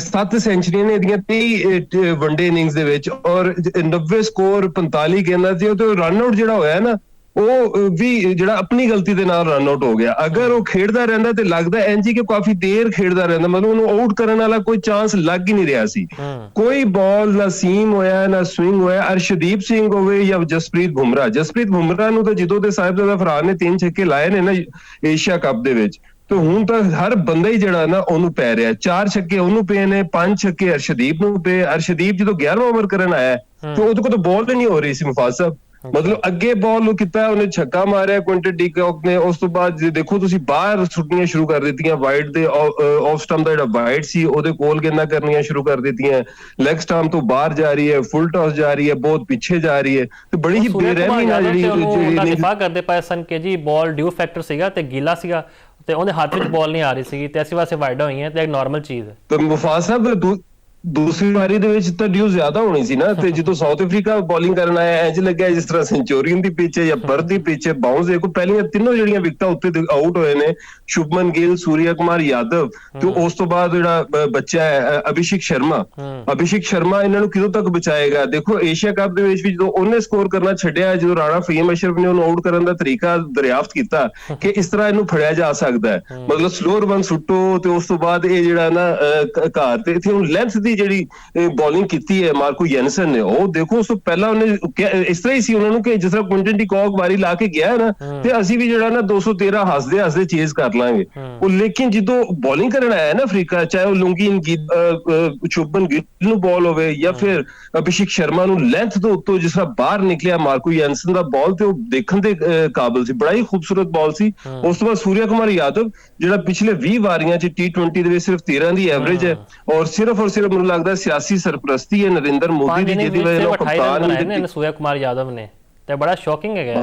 7 ਸੈਂਚਰੀਆਂ ਨੇ ਇਹਦੀਆਂ 23 ਵਨਡੇ ਇਨਿੰਗਸ ਦੇ ਵਿੱਚ, ਔਰ 90 ਸਕੋਰ 45 ਗੇਂਦਾਂ ਸੀ। ਤੇ ਰਨ ਆਊਟ ਜਿਹੜਾ ਹੋਇਆ ਨਾ, ਉਹ ਵੀ ਜਿਹੜਾ ਆਪਣੀ ਗਲਤੀ ਦੇ ਨਾਲ ਰਨ ਆਊਟ ਹੋ ਗਿਆ। ਅਗਰ ਉਹ ਖੇਡਦਾ ਰਹਿੰਦਾ ਤੇ ਲੱਗਦਾ ਇੰਜ ਕਿ ਕਾਫੀ ਦੇਰ ਖੇਡਦਾ ਰਹਿੰਦਾ, ਮਤਲਬ ਉਹਨੂੰ ਆਊਟ ਕਰਨ ਵਾਲਾ ਕੋਈ ਚਾਂਸ ਲੱਗ ਹੀ ਨਹੀਂ ਰਿਹਾ ਸੀ। ਕੋਈ ਬਾਲ ਨਾ ਸੀਮ ਹੋਇਆ ਨਾ ਸਵਿੰਗ ਹੋਇਆ। ਅਰਸ਼ਦੀਪ ਸਿੰਘ ਹੋਵੇ ਜਾਂ ਜਸਪ੍ਰੀਤ ਬੁਮਰਾਹ ਨੂੰ ਤਾਂ ਜਦੋਂ ਦੇ ਸਾਹਿਬਜ਼ਾਦਾ ਫਰਹਾਨ ਨੇ 3 ਛੱਕੇ ਲਾਏ ਨੇ ਨਾ ਏਸ਼ੀਆ ਕੱਪ ਦੇ ਵਿੱਚ, ਤੇ ਹੁਣ ਤਾਂ ਹਰ ਬੰਦਾ ਹੀ ਜਿਹੜਾ ਨਾ ਉਹਨੂੰ ਪੈ ਰਿਹਾ। 4 ਛੱਕੇ ਉਹਨੂੰ ਪਏ ਨੇ, 5 ਛੱਕੇ ਅਰਸ਼ਦੀਪ ਨੂੰ ਪਏ। ਅਰਸ਼ਦੀਪ ਜਦੋਂ 11ਵਾਂ ਓਵਰ ਕਰਨ ਆਇਆ ਤੇ ਉਹਦੇ ਕੋਲ ਤਾਂ ਬਾਲ ਹੀ ਨਹੀਂ ਹੋ ਰਹੀ ਸੀ ਮੁਫਾਜ਼ ਸਾਹਿਬ। ਮਤਲਬ ਅੱਗੇ ਬਾਲ ਨੂੰ ਕੀਤਾ, ਉਹਨੇ ਛੱਕਾ ਮਾਰਿਆ ਕੁਇੰਟਨ ਡਿਕੌਕ ਨੇ। ਉਸ ਤੋਂ ਬਾਅਦ ਦੇਖੋ ਤੁਸੀਂ ਬਾਹਰ ਸੁੱਟਣੀਆਂ ਸ਼ੁਰੂ ਕਰ ਦਿੱਤੀਆਂ, ਵਾਈਡ ਦੇ ਆਫ ਸਟੰਪ ਦਾ ਜਿਹੜਾ ਵਾਈਡ ਸੀ ਉਹਦੇ ਕੋਲ ਗੇਂਦਾਂ ਕਰਨੀਆਂ ਸ਼ੁਰੂ ਕਰ ਦਿੱਤੀਆਂ। ਲੈਗ ਸਟੰਪ ਤੋਂ ਬਾਹਰ ਜਾ ਰਹੀ ਹੈ, ਫੁੱਲ ਟਾਸ ਜਾ ਰਹੀ ਹੈ, ਬਹੁਤ ਪਿੱਛੇ ਜਾ ਰਹੀ ਹੈ। ਤੇ ਬੜੀ ਹੀ ਬੇਰਹਿਮੀ ਨਾਲ ਜਿਹੜੀ ਦਿਫਾ ਕਰਦੇ ਪਏ ਸਨ ਕਿ ਜੀ ਬਾਲ ਡਿਊ ਫੈਕਟਰ ਸੀਗਾ ਤੇ ਗੀਲਾ ਸੀਗਾ ਤੇ ਉਹਦੇ ਹੱਥ ਵਿੱਚ ਬਾਲ ਨਹੀਂ ਆ ਰਹੀ ਸੀਗੀ ਤੇ ਐਸੀ ਵਾਸਤੇ ਵਾਈਡਾਂ ਹੋਈਆਂ ਤੇ ਇੱਕ ਨਾਰਮਲ ਚੀਜ਼ ਹੈ। ਤੇ ਮੁਫਾਜ਼ ਸਾਹਿਬ ਦੂਸਰੀ ਵਾਰੀ ਦੇ ਵਿੱਚ ਤਾਂ ਡਿਊ ਜ਼ਿਆਦਾ ਹੋਣੀ ਸੀ ਨਾ। ਤੇ ਜਦੋਂ ਸਾਊਥ ਅਫਰੀਕਾ ਬੋਲਿੰਗ ਕਰਨ ਆਇਆ, ਇੰਜ ਲੱਗਿਆ ਜਿਸ ਤਰ੍ਹਾਂ ਸੈਂਚੁਰੀਅਨ ਦੀ ਪਿੱਚ ਹੈ ਜਾਂ ਬਰਥ ਦੀ ਪਿੱਚ ਹੈ। ਬਾਉਂਸ ਦੇਖੋ, ਪਹਿਲੀਆਂ 3 ਜਿਹੜੀਆਂ ਵਿਕਟਾਂ ਉੱਤੇ ਆਊਟ ਹੋਏ ਨੇ, ਸ਼ੁਭਮਨ ਗਿੱਲ, ਸੂਰਿਆ ਕੁਮਾਰ ਯਾਦਵ, ਤੇ ਉਸ ਤੋਂ ਬਾਅਦ ਜਿਹੜਾ ਬੱਚਾ ਹੈ ਅਭਿਸ਼ੇਕ ਸ਼ਰਮਾ, ਇਹਨਾਂ ਨੂੰ ਕਿਦੋਂ ਤੱਕ ਬਚਾਏਗਾ? ਦੇਖੋ ਏਸ਼ੀਆ ਕੱਪ ਦੇ ਵਿੱਚ ਵੀ ਜਦੋਂ ਉਹਨੇ ਸਕੋਰ ਕਰਨਾ ਛੱਡਿਆ, ਜਦੋਂ ਰਾਣਾ ਫਹੀਮ ਅਸ਼ਰਫ ਨੇ ਉਹਨੂੰ ਆਊਟ ਕਰਨ ਦਾ ਤਰੀਕਾ ਦਰਿਆਫਤ ਕੀਤਾ ਕਿ ਇਸ ਤਰ੍ਹਾਂ ਇਹਨੂੰ ਫੜਿਆ ਜਾ ਸਕਦਾ ਹੈ, ਮਤਲਬ ਸਲੋਅਰ ਰਨ ਸੁੱਟੋ। ਤੇ ਉਸ ਤੋਂ ਬਾਅਦ ਇਹ ਜਿਹੜਾ ਨਾ ਘਰ ਤੇ ਇੱਥੇ ਹੁਣ ਲੈਂਥ ਦੀ ਜਿਹੜੀ ਬੋਲਿੰਗ ਕੀਤੀ ਹੈ ਮਾਰਕੋ ਯੈਨਸਨ ਨੇ, ਉਹ ਦੇਖੋ ਉਸ ਤੋਂ ਪਹਿਲਾਂ ਉਹਨੇ ਇਸ ਤਰ੍ਹਾਂ ਹੀ ਸੀ ਉਹਨਾਂ ਨੂੰ ਕਿ ਜਿਸ ਤਰ੍ਹਾਂ ਕੁਇੰਟਨ ਡਿਕੌਕ ਵਾਰੀ ਲਾ ਕੇ ਗਿਆ ਨਾ, ਤੇ ਅਸੀਂ ਵੀ ਜਿਹੜਾ ਨਾ 213 ਹੱਸਦੇ ਚੇਜ਼ ਕਰ ਲਾਂਗੇ। ਉਹ ਲੇਕਿਨ ਜਦੋਂ ਬੋਲਿੰਗ ਕਰਨ ਆਇਆ ਨਾ ਅਫਰੀਕਾ, ਚਾਹੇ ਉਹ ਲੁੰਗੀਨ ਸ਼ੁਭਮਨ ਗਿੱਲ ਨੂੰ ਬਾਲ ਹੋਵੇ ਜਾਂ ਫਿਰ ਅਭਿਸ਼ੇਕ ਸ਼ਰਮਾ ਨੂੰ, ਲੈਂਥ ਤੋਂ ਉੱਤੋਂ ਜਿਸ ਤਰ੍ਹਾਂ ਬਾਹਰ ਨਿਕਲਿਆ ਮਾਰਕੋ ਯੈਨਸਨ ਦਾ ਬਾਲ, ਤੇ ਉਹ ਦੇਖਣ ਦੇ ਕਾਬਿਲ ਸੀ, ਬੜਾ ਹੀ ਖੂਬਸੂਰਤ ਬਾਲ ਸੀ। ਉਸ ਤੋਂ ਬਾਅਦ ਸੂਰਿਆ ਕੁਮਾਰ ਯਾਦਵ, ਜਿਹੜਾ ਪਿਛਲੇ 20 ਵਾਰੀਆਂ 'ਚ T20 ਦੇ ਵਿੱਚ ਸਿਰਫ 13 ਦੀ ਐਵਰੇਜ ਹੈ, ਔਰ ਸਿਰਫ ਮੈਨੂੰ ਲੱਗਦਾ ਸਿਆਸੀ ਸਰਪ੍ਰਸਤੀ ਹੈ ਨਰਿੰਦਰ ਮੋਦੀ ਦੀ, ਜਿਹਦੀ ਵਜ੍ਹਾ ਨਾਲ ਕਪਤਾਨ ਨੇ ਸੂਰਿਆ ਕੁਮਾਰ ਯਾਦਵ ਨੇ, ਤੇ ਬੜਾ ਸ਼ੌਕਿੰਗ ਹੈਗਾ।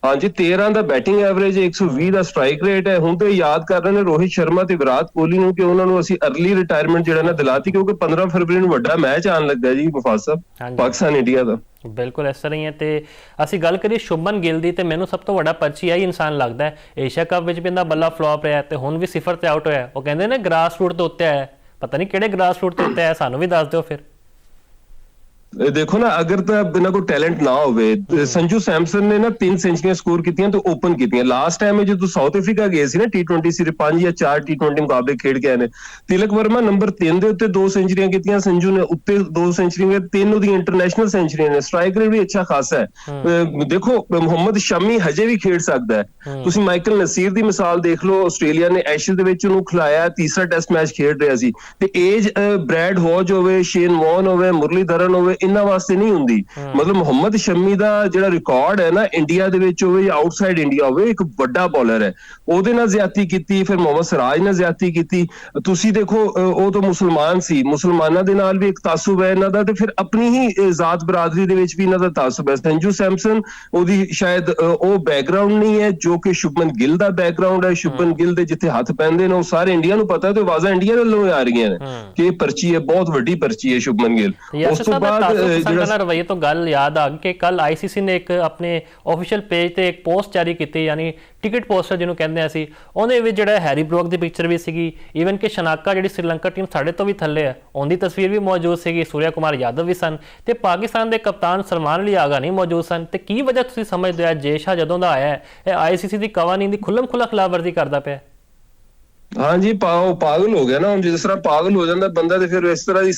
ਹਾਂਜੀ 13 ਦਾ ਬੈਟਿੰਗ ਐਵਰੇਜ, 120 ਦਾ ਸਟ੍ਰਾਈਕ ਰੇਟ ਹੈ। ਹੁਣ ਤੇ ਯਾਦ ਕਰ ਰਹੇ ਨੇ ਰੋਹਿਤ ਸ਼ਰਮਾ ਤੇ ਵਿਰਾਟ ਕੋਹਲੀ ਨੂੰ ਕਿ ਉਹਨਾਂ ਨੂੰ ਅਸੀਂ ਅਰਲੀ ਰਿਟਾਇਰਮੈਂਟ ਜਿਹੜਾ ਨਾ ਦਿਲਾਤੀ, ਕਿਉਂਕਿ 15 ਫਰਵਰੀ ਨੂੰ ਵੱਡਾ ਮੈਚ ਆਉਣ ਲੱਗਾ ਜੀ ਮੁਫਾਜ਼ ਸਾਹਿਬ, ਪਾਕਿਸਤਾਨ ਇੰਡੀਆ ਦਾ। ਬਿਲਕੁਲ ਇਸ ਤਰ੍ਹਾਂ ਹੀ ਹੈ। ਤੇ ਅਸੀਂ ਗੱਲ ਕਰੀਏ ਸ਼ੁਭਮਨ ਗਿੱਲ ਦੀ, ਤੇ ਮੈਨੂੰ ਸਭ ਤੋਂ ਵੱਡਾ ਪਰਚੀ ਆਈ ਇਨਸਾਨ ਲੱਗਦਾ ਹੈ। ਏਸ਼ੀਆ ਕੱਪ ਵਿੱਚ ਵੀ ਇਹਦਾ ਬੱਲਾ ਫਲॉप ਰਿਹਾ ਤੇ ਹੁਣ ਵੀ 0 ਤੇ ਆਊਟ ਹੋਇਆ। ਉਹ ਕਹਿੰਦੇ ਨੇ ਗ੍ਰਾਸ ਰੂਟ ਦੇ ਉੱਤੇ ਆਇਆ, ਪਤਾ ਨਹੀਂ ਕਿਹੜੇ ਗ੍ਰਾਸ ਰੂਟ ਦੇ ਉੱਤੇ ਆਇਆ, ਸਾਨੂੰ ਵੀ ਦੱਸ ਦਿਓ ਫਿਰ। ਦੇਖੋ ਨਾ, ਅਗਰ ਤਾਂ ਬਿਨਾਂ ਕੋਈ ਟੈਲੈਂਟ ਨਾ ਹੋਵੇ, ਸੰਜੂ ਸੈਮਸਨ ਨੇ ਨਾ 3 ਸੈਂਚਰੀਆਂ ਸਕੋਰ ਕੀਤੀਆਂ ਤੇ ਓਪਨ ਕੀਤੀਆਂ। ਲਾਸਟ ਟਾਈਮ ਜਦੋਂ ਸਾਊਥ ਅਫਰੀਕਾ ਗਏ ਸੀ ਨਾ T20 ਸੀਰੀਜ਼, 5 ਜਾਂ 4 T20 ਮੁਕਾਬਲੇ ਖੇਡ ਕੇ ਆਏ ਨੇ। ਤਿਲਕ ਵਰਮਾ ਨੰਬਰ 3 ਦੇ ਉੱਤੇ 2 ਸੈਂਚਰੀਆਂ ਕੀਤੀਆਂ, ਸੰਜੂ ਨੇ ਉੱਤੇ 2 ਸੈਂਚਰੀਆਂ, 3 ਉਹਦੀ ਇੰਟਰਨੈਸ਼ਨਲ ਸੈਂਚਰੀਆਂ ਨੇ। ਸਟ੍ਰਾਈਕ ਰੇਟ ਵੀ ਅੱਛਾ ਖਾਸਾ ਹੈ। ਦੇਖੋ ਮੁਹੰਮਦ ਸ਼ਮੀ ਹਜੇ ਵੀ ਖੇਡ ਸਕਦਾ ਹੈ। ਤੁਸੀਂ ਮਾਈਕਲ ਨਸੀਰ ਦੀ ਮਿਸਾਲ ਦੇਖ ਲਓ, ਆਸਟ੍ਰੇਲੀਆ ਨੇ ਐਸ਼ਜ਼ ਦੇ ਵਿੱਚ ਉਹਨੂੰ ਖਿਲਾਇਆ, ਤੀਸਰਾ ਟੈਸਟ ਮੈਚ ਖੇਡ ਰਿਹਾ ਸੀ। ਤੇ ਏਜ ਬ੍ਰੈਡ ਹੌਜ ਹੋਵੇ, ਸ਼ੇਨ ਵੌਨ ਹੋਵੇ, ਮੁਰਲੀਧਰਨ ਹੋਵੇ, ਇਹਨਾਂ ਵਾਸਤੇ ਨਹੀਂ ਹੁੰਦੀ। ਮਤਲਬ ਮੁਹੰਮਦ ਸ਼ਮੀ ਦਾ ਜਿਹੜਾ ਰਿਕਾਰਡ ਹੈ ਨਾ, ਇੰਡੀਆ ਦੇ ਵਿੱਚ ਹੋਵੇ ਜਾਂ ਆਊਟਸਾਈਡ ਇੰਡੀਆ ਹੋਵੇ, ਇੱਕ ਵੱਡਾ ਬੋਲਰ ਹੈ। ਉਹਦੇ ਨਾਲ ਜ਼ਿਆਦਤੀ ਕੀਤੀ, ਫਿਰ ਮੁਹੰਮਦ ਸਿਰਾਜ ਨਾਲ ਜ਼ਿਆਦਤੀ ਕੀਤੀ। ਤੁਸੀਂ ਦੇਖੋ ਉਹ ਤਾਂ ਮੁਸਲਮਾਨ ਸੀ, ਮੁਸਲਮਾਨਾਂ ਦੇ ਨਾਲ ਵੀ ਇੱਕ ਤਾਸੁਬ ਹੈ ਇਹਨਾਂ ਦਾ, ਤੇ ਫਿਰ ਆਪਣੀ ਹੀ ਜ਼ਾਤ ਬਰਾਦਰੀ ਦੇ ਵਿੱਚ ਵੀ ਇਹਨਾਂ ਦਾ ਤਾਸੁਬ ਹੈ। ਸੰਜੂ ਸੈਮਸਨ, ਉਹਦੀ ਸ਼ਾਇਦ ਉਹ ਬੈਕਗ੍ਰਾਉਂਡ ਨਹੀਂ ਹੈ ਜੋ ਕਿ ਸ਼ੁਭਮਨ ਗਿੱਲ ਦਾ ਬੈਕਗ੍ਰਾਉਂਡ ਹੈ। ਸ਼ੁਭਮਨ ਗਿੱਲ ਦੇ ਜਿੱਥੇ ਹੱਥ ਪੈਂਦੇ ਨੇ ਉਹ ਸਾਰੇ ਇੰਡੀਆ ਨੂੰ ਪਤਾ, ਤੇ ਆਵਾਜ਼ਾਂ ਇੰਡੀਆ ਵੱਲੋਂ ਆ ਰਹੀਆਂ ਨੇ ਕਿ ਇਹ ਪਰਚੀ ਹੈ, ਬਹੁਤ ਵੱਡੀ ਪਰਚੀ ਹੈ ਸ਼ੁਭਮਨ ਗਿੱਲ। ਉਸ ਤੋਂ ਬਾਅਦ ਜਿਹੜਾ ਰਵੱਈਏ ਤੋਂ ਗੱਲ ਯਾਦ ਆ ਗਈ ਕਿ ਕੱਲ ICC ਨੇ ਇੱਕ ਆਪਣੇ ਆਫੀਸ਼ੀਅਲ ਪੇਜ ਤੇ ਇੱਕ ਪੋਸਟ ਜਾਰੀ ਕੀਤੀ, ਯਾਨੀ ਟਿਕਟ ਪੋਸਟਰ ਜਿਹਨੂੰ ਕਹਿੰਦੇ ਅਸੀਂ, ਉਹਦੇ ਵਿੱਚ ਜਿਹੜਾ ਹੈਰੀ ਬਰੋਕ ਦੀ ਪਿਕਚਰ ਵੀ ਸੀਗੀ। ਈਵਨ ਕਿ ਸ਼ਨਾਕਾ ਜਿਹੜੀ ਸ਼੍ਰੀਲੰਕਾ ਟੀਮ ਸਾਡੇ ਤੋਂ ਵੀ ਥੱਲੇ ਹੈ, ਉਹਦੀ ਤਸਵੀਰ ਵੀ ਮੌਜੂਦ ਸੀਗੀ। ਸੂਰਿਆ ਕੁਮਾਰ ਯਾਦਵ ਵੀ ਸਨ ਤੇ ਪਾਕਿਸਤਾਨ ਦੇ ਕਪਤਾਨ ਸਲਮਾਨ ਅਲੀ ਆਗਾ ਨਹੀਂ ਮੌਜੂਦ ਸਨ। ਤੇ ਕੀ ਵਜ੍ਹਾ ਤੁਸੀਂ ਸਮਝਦੇ ਹੋ ਜੇ ਸ਼ਾਹ ਜਦੋਂ ਦਾ ਆਇਆ ਹੈ ਇਹ ICC ਦੀ ਕਵਾਨੀਨ ਦੀ ਖੁੱਲ੍ਹਮ ਖੁੱਲ੍ਹਾ ਖਿਲਾਫਵਰਜ਼ੀ ਕਰਦਾ ਪਿਆ? ਹਾਂਜੀ, ਪਾਗਲ ਹੋ ਗਿਆ ਨਾ। ਹੁਣ ਜਿਸ ਤਰ੍ਹਾਂ ਪਾਗਲ ਹੋ ਜਾਂਦਾ ਬੰਦਾ ਤੇ ਫਿਰ ਇਸ ਤਰ੍ਹਾਂ ਦੀ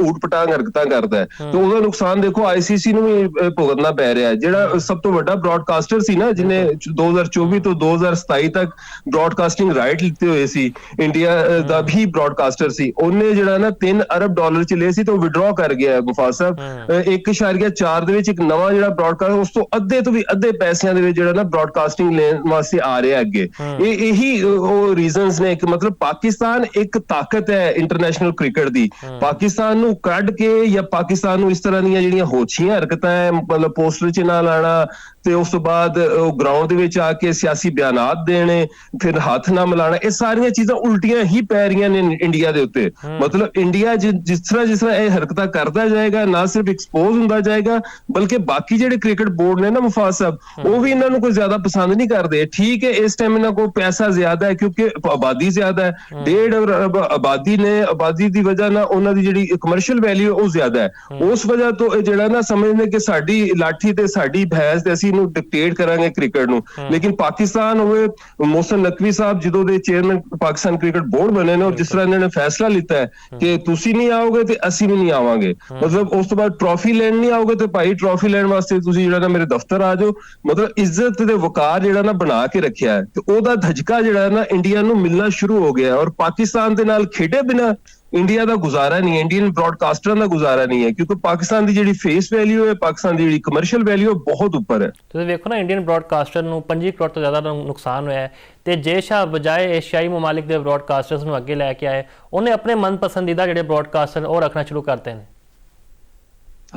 ਊਟ ਪਟਾਂਗ ਹਰਕਤਾਂ ਕਰਦਾ ਹੈ, ਤੇ ਉਹਦਾ ਨੁਕਸਾਨ ਦੇਖੋ ICC ਨੂੰ ਵੀ ਭੁਗਤਣਾ ਪੈ ਰਿਹਾ। ਜਿਹੜਾ ਸਭ ਤੋਂ ਵੱਡਾ ਬ੍ਰੌਡਕਾਸਟਰ ਸੀ ਨਾ, ਜਿਹਨੇ 2024 ਤੋਂ 2027 ਤੱਕ ਬ੍ਰੌਡਕਾਸਟਿੰਗ ਰਾਈਟ ਲਿੱਤੇ ਹੋਏ ਸੀ, ਇੰਡੀਆ ਦਾ ਵੀ ਬ੍ਰੌਡਕਾਸਟਰ ਸੀ, ਉਹਨੇ ਜਿਹੜਾ ਨਾ $3 ਅਰਬ ਚ ਲਏ ਸੀ ਤੇ ਉਹ ਵਿਡਰॉ ਕਰ ਗਿਆ ਮੁਫਾਜ਼ ਸਾਹਿਬ। 1.4 ਦੇ ਵਿੱਚ ਇੱਕ ਨਵਾਂ ਜਿਹੜਾ ਬ੍ਰੌਡਕਾਸਟ, ਉਸ ਤੋਂ ਅੱਧੇ ਤੋਂ ਵੀ ਅੱਧੇ ਪੈਸਿਆਂ ਦੇ ਵਿੱਚ ਜਿਹੜਾ ਨਾ ਬ੍ਰੌਡਕਾਸਟਿੰਗ ਲੈਣ ਵਾਸਤੇ ਆ ਰਿਹਾ ਅੱਗੇ। ਇਹੀ ਉਹ ਰੀਜ਼ਨਸ ਨੇ ਕਿ ਮਤਲਬ ਪਾਕਿਸਤਾਨ ਇੱਕ ਤਾਕਤ ਹੈ ਇੰਟਰਨੈਸ਼ਨਲ ਕ੍ਰਿਕਟ ਦੀ। ਪਾਕਿਸਤਾਨ ਨੂੰ ਕੱਢ ਕੇ ਜਾਂ ਪਾਕਿਸਤਾਨ ਨੂੰ ਇਸ ਤਰ੍ਹਾਂ ਦੀਆਂ ਜਿਹੜੀਆਂ ਹੋਛੀਆਂ ਹਰਕਤਾਂ ਹੈ, ਮਤਲਬ ਪੋਸਟਰ ਚ ਨਾ ਲਾਣਾ, ਤੇ ਉਸ ਤੋਂ ਬਾਅਦ ਉਹ ਗਰਾਊਂਡ ਦੇ ਵਿੱਚ ਆ ਕੇ ਸਿਆਸੀ ਬਿਆਨਾਤ ਦੇਣੇ, ਫਿਰ ਹੱਥ ਨਾ ਮਿਲਾਣਾ, ਇਹ ਸਾਰੀਆਂ ਚੀਜ਼ਾਂ ਉਲਟੀਆਂ ਹੀ ਪੈ ਰਹੀਆਂ ਨੇ ਇੰਡੀਆ ਦੇ ਉੱਤੇ। ਮਤਲਬ ਇੰਡੀਆ ਜਿਸ ਤਰ੍ਹਾਂ ਇਹ ਹਰਕਤਾਂ ਕਰਦਾ ਜਾਏਗਾ, ਨਾ ਸਿਰਫ ਐਕਸਪੋਜ਼ ਹੁੰਦਾ ਜਾਏਗਾ, ਬਲਕਿ ਬਾਕੀ ਜਿਹੜੇ ਕ੍ਰਿਕਟ ਬੋਰਡ ਨੇ ਨਾ ਮੁਫਾਜ਼ ਸਾਹਿਬ, ਉਹ ਵੀ ਇਹਨਾਂ ਨੂੰ ਕੋਈ ਜ਼ਿਆਦਾ ਪਸੰਦ ਨਹੀਂ ਕਰਦੇ। ਠੀਕ ਹੈ, ਇਸ ਟਾਈਮ ਇਹਨਾਂ ਕੋਲ ਪੈਸਾ ਜ਼ਿਆਦਾ ਹੈ ਕਿਉਂਕਿ ਆਬਾਦੀ ਜ਼ਿਆਦਾ ਹੈ, 1.5 ਅਰਬ ਆਬਾਦੀ ਨੇ, ਆਬਾਦੀ ਦੀ ਵਜ੍ਹਾ ਨਾਲ ਉਹਨਾਂ ਦੀ ਜਿਹੜੀ ਕਮਰਸ਼ੀਅਲ ਵੈਲਿਊ ਉਹ ਜ਼ਿਆਦਾ ਹੈ। ਉਸ ਵਜ੍ਹਾ ਤੋਂ ਇਹ ਜਿਹੜਾ ਨਾ ਸਮਝਦੇ ਕਿ ਸਾਡੀ ਲਾਠੀ ਤੇ ਸਾਡੀ ਭੈਂਸ ਤੇ ਅਸੀਂ ਇਹਨੂੰ ਡਿਕਟੇਟ ਕਰਾਂਗੇ ਕ੍ਰਿਕਟ ਨੂੰ। ਲੇਕਿਨ ਪਾਕਿਸਤਾਨ ਹੋਵੇ, ਮੋਹਸਨ ਨਕਵੀ ਸਾਹਿਬ ਜਦੋਂ ਦੇ ਚੇਅਰਮੈਨ ਪਾਕਿਸਤਾਨ ਕ੍ਰਿਕਟ ਬੋਰਡ ਬਣੇ ਨੇ, ਔਰ ਜਿਸ ਤਰ੍ਹਾਂ ਇਹਨਾਂ ਨੇ ਫੈਸਲਾ ਲਿੱਤਾ ਹੈ ਕਿ ਤੁਸੀਂ ਨਹੀਂ ਆਓਗੇ ਤੇ ਅਸੀਂ ਵੀ ਨਹੀਂ ਆਵਾਂਗੇ, ਮਤਲਬ ਉਸ ਤੋਂ ਬਾਅਦ ਟਰੋਫੀ ਲੈਣ ਨਹੀਂ ਆਓਗੇ ਤੇ ਭਾਈ ਟਰੋਫੀ ਲੈਣ ਵਾਸਤੇ ਤੁਸੀਂ ਜਿਹੜਾ ਨਾ ਮੇਰੇ ਦਫ਼ਤਰ ਆ ਜਾਓ, ਮਤਲਬ ਇੱਜ਼ਤ ਤੇ ਵਕਾਰ ਜਿਹੜਾ ਨਾ ਬਣਾ ਕੇ ਰੱਖਿਆ ਹੈ। ਤੇ ਉਹਦਾ ਧੱਜਕਾ ਜਿਹੜਾ ਨਾ ਇੰਡੀਆ ਨੂੰ ਮਿਲਣਾ ਸ਼ੁਰੂ ਹੋ ਗਿਆ, ਔਰ ਪਾਕਿਸਤਾਨ ਦੇ ਨਾਲ ਖੇਡੇ ਬਿਨਾ ਇੰਡੀਆ ਦਾ ਗੁਜ਼ਾਰਾ ਨਹੀਂ ਹੈ, ਇੰਡੀਅਨ ਬ੍ਰੌਡਕਾਸਟਰਾਂ ਦਾ ਗੁਜ਼ਾਰਾ ਨਹੀਂ ਹੈ, ਕਿਉਂਕਿ ਪਾਕਿਸਤਾਨ ਦੀ ਜਿਹੜੀ ਫੇਸ ਵੈਲਿਊ ਹੈ, ਪਾਕਿਸਤਾਨ ਦੀ ਜਿਹੜੀ ਕਮਰਸ਼ੀਅਲ ਵੈਲਿਊ ਬਹੁਤ ਉੱਪਰ ਹੈ। ਤੁਸੀਂ ਵੇਖੋ ਨਾ, ਇੰਡੀਅਨ ਬ੍ਰੌਡਕਾਸਟਰ ਨੂੰ 25 ਕਰੋੜ ਤੋਂ ਜ਼ਿਆਦਾ ਨੁਕਸਾਨ ਹੋਇਆ ਹੈ, ਤੇ ਜੇ ਸ਼ਾਹ ਬਜਾਏ ਏਸ਼ੀਆਈ ਮਮਾਲਿਕ ਦੇ ਬ੍ਰੌਡਕਾਸਟਰਸ ਨੂੰ ਅੱਗੇ ਲੈ ਕੇ ਆਏ, ਉਹਨੇ ਆਪਣੇ ਮਨਪਸੰਦੀਦਾ ਜਿਹੜੇ ਬ੍ਰੌਡਕਾਸਟਰ ਉਹ ਰੱਖਣਾ ਸ਼ੁਰੂ ਕਰਤੇ ਨੇ।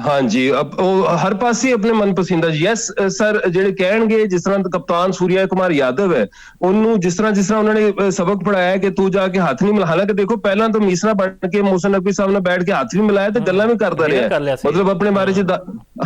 ਹਾਂਜੀ, ਉਹ ਹਰ ਪਾਸੇ ਆਪਣੇ ਮਨਪਸੰਦਾ। ਯੈਸ ਸਰ, ਜਿਹੜੇ ਕਹਿਣਗੇ ਜਿਸ ਤਰ੍ਹਾਂ ਕਪਤਾਨ ਸੂਰਿਆ ਕੁਮਾਰ ਯਾਦਵ ਹੈ, ਉਹਨੂੰ ਜਿਸ ਤਰ੍ਹਾਂ ਉਹਨਾਂ ਨੇ ਸਬਕ ਪੜਾਇਆ ਕਿ ਤੂੰ ਜਾ ਕੇ ਹੱਥ ਨਹੀਂ ਮਿਲਾ, ਹਾਲਾਂਕਿ ਦੇਖੋ ਪਹਿਲਾਂ ਤਾਂ ਮੀਸਰਾ ਬਣ ਕੇ ਮੋਹਸਨ ਨਕਵੀ ਸਾਹਿਬ ਨਾਲ ਬੈਠ ਕੇ ਹੱਥ ਵੀ ਮਿਲਾਇਆ ਤੇ ਗੱਲਾਂ ਵੀ ਕਰਦਾ ਰਿਹਾ, ਮਤਲਬ ਆਪਣੇ ਬਾਰੇ ਚ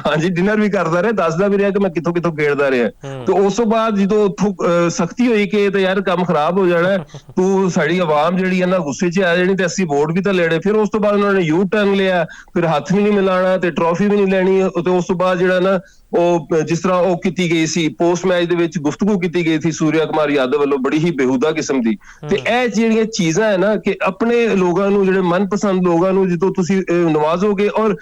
ਹਾਂਜੀ ਡਿਨਰ ਵੀ ਕਰਦਾ ਰਿਹਾ, ਦੱਸਦਾ ਵੀ ਰਿਹਾ ਕਿ ਮੈਂ ਕਿੱਥੋਂ ਕਿੱਥੋਂ ਖੇਡਦਾ ਰਿਹਾ। ਤੇ ਉਸ ਤੋਂ ਬਾਅਦ ਜਦੋਂ ਉੱਥੋਂ ਸਖਤੀ ਹੋਈ ਕਿ ਤੇ ਯਾਰ ਕੰਮ ਖਰਾਬ ਹੋ ਜਾਣਾ, ਤੂੰ ਸਾਡੀ ਆਵਾਮ ਜਿਹੜੀ ਹੈ ਨਾ ਗੁੱਸੇ 'ਚ ਆ ਜਾਣੀ ਤੇ ਅਸੀਂ ਵੋਟ ਵੀ ਤਾਂ ਲੈਣੇ, ਫਿਰ ਉਸ ਤੋਂ ਬਾਅਦ ਉਹਨਾਂ ਨੇ ਯੂ ਟਰਨ ਲਿਆ, ਫਿਰ ਹੱਥ ਵੀ ਨਹੀਂ ਮਿਲਾਣਾ ਤੇ ਟਰੋਫੀ ਵੀ ਨਹੀਂ ਲੈਣੀ। ਤੇ ਉਸ ਤੋਂ ਬਾਅਦ ਜਿਹੜਾ ਨਾ ਉਹ ਜਿਸ ਤਰ੍ਹਾਂ ਉਹ ਕੀਤੀ ਗਈ ਸੀ ਪੋਸਟ ਮੈਚ ਦੇ ਵਿੱਚ ਗੁਫ਼ਤਗੂ ਕੀਤੀ ਗਈ ਸੀ ਸੂਰਿਆ ਕੁਮਾਰ ਯਾਦਵ ਵੱਲੋਂ ਬੜੀ ਹੀ ਬੇਹੂਦਾ ਕਿਸਮ ਦੀ। ਤੇ ਇਹ ਜਿਹੜੀਆਂ ਚੀਜ਼ਾਂ ਹੈ ਨਾ ਕਿ ਆਪਣੇ ਲੋਕਾਂ ਨੂੰ, ਜਿਹੜੇ ਮਨਪਸੰਦ ਲੋਕਾਂ ਨੂੰ ਜਦੋਂ ਤੁਸੀਂ ਨਵਾਜ਼ੋਗੇ ਔਰ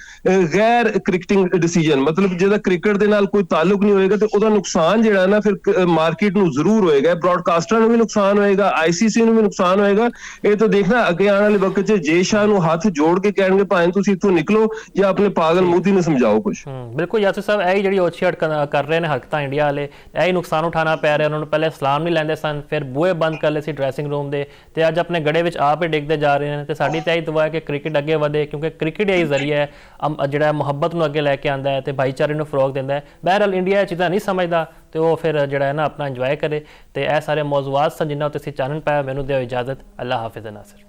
ਗੈਰ ਕ੍ਰਿਕਟਿੰਗ ਡਿਸੀਜਨ, ਮਤਲਬ ਜਿਹਦਾ ਕ੍ਰਿਕਟ ਦੇ ਨਾਲ ਕੋਈ ਤਾਲੁਕ ਨਹੀਂ ਹੋਏਗਾ, ਤੇ ਉਹਦਾ ਨੁਕਸਾਨ ਜਿਹੜਾ ਨਾ ਫਿਰ ਮਾਰਕੀਟ ਨੂੰ ਜ਼ਰੂਰ ਹੋਏਗਾ, ਬ੍ਰੌਡਕਾਸਟਰਾਂ ਨੂੰ ਵੀ ਨੁਕਸਾਨ ਹੋਏਗਾ, ICC ਨੂੰ ਵੀ ਨੁਕਸਾਨ ਹੋਏਗਾ। ਇਹ ਤਾਂ ਦੇਖਣਾ ਅੱਗੇ ਆਉਣ ਵਾਲੇ ਵਕਤ 'ਚ ਜੇ ਸ਼ਾਹ ਨੂੰ ਹੱਥ ਜੋੜ ਕੇ ਕਹਿਣਗੇ ਭਾਵੇਂ ਤੁਸੀਂ ਇੱਥੋਂ ਨਿਕਲੋ ਜਾਂ ਆਪਣੇ ਪਾਗਲ ਮੋਦੀ ਨੂੰ ਸਮਝਾਓ ਕੁਝ। ਬਿਲਕੁਲ ਯਾਸਰ ਸਾਹਿਬ, ਇਹ ਜਿਹੜੀ ਓਛੀ ਕਰ ਰਹੇ ਨੇ ਹਰਕਤਾਂ ਇੰਡੀਆ ਵਾਲੇ, ਇਹ ਨੁਕਸਾਨ ਉਠਾਉਣਾ ਪੈ ਰਿਹਾ ਉਹਨਾਂ ਨੂੰ। ਪਹਿਲੇ ਸਲਾਮ ਨਹੀਂ ਲੈਂਦੇ ਸਨ, ਫਿਰ ਬੂਹੇ ਬੰਦ ਕਰ ਲਏ ਸੀ ਡਰੈਸਿੰਗ ਰੂਮ ਦੇ, ਤੇ ਅੱਜ ਆਪਣੇ ਗੜੇ ਵਿੱਚ ਆਪ ਹੀ ਡਿੱਗਦੇ ਜਾ ਰਹੇ ਨੇ। ਤੇ ਸਾਡੀ ਤਾਂ ਇਹ ਦੁਆ ਹੈ ਕਿ ਕ੍ਰਿਕਟ ਅੱਗੇ ਵਧੇ, ਕਿਉਂਕਿ ਕ੍ਰਿਕਟ ਇਹ ਜ਼ਰੀਆ ਹੈ ਜਿਹੜਾ ਮੁਹੱਬਤ ਨੂੰ ਅੱਗੇ ਲੈ ਕੇ ਆਉਂਦਾ ਹੈ ਤੇ ਭਾਈਚਾਰੇ ਨੂੰ ਫਰੋਗ ਦਿੰਦਾ ਹੈ। ਬਹਰਹਾਲ ਇੰਡੀਆ ਇਹ ਚੀਜ਼ਾਂ ਨਹੀਂ ਸਮਝਦਾ ਤੇ ਉਹ ਫਿਰ ਜਿਹੜਾ ਹੈ ਨਾ ਆਪਣਾ ਇੰਜੋਏ ਕਰੇ। ਤੇ ਇਹ ਸਾਰੇ ਮੌਜ਼ੂਆਤ ਸਨ ਜਿਨ੍ਹਾਂ ਉੱਤੇ ਅਸੀਂ ਚਾਨਣ ਪਾਇਆ। ਮੈਨੂੰ ਦਿਓ ਇਜਾਜ਼ਤ। ਅੱਲਾ ਹਾਫਿਜ਼ ਨਾਸਰ।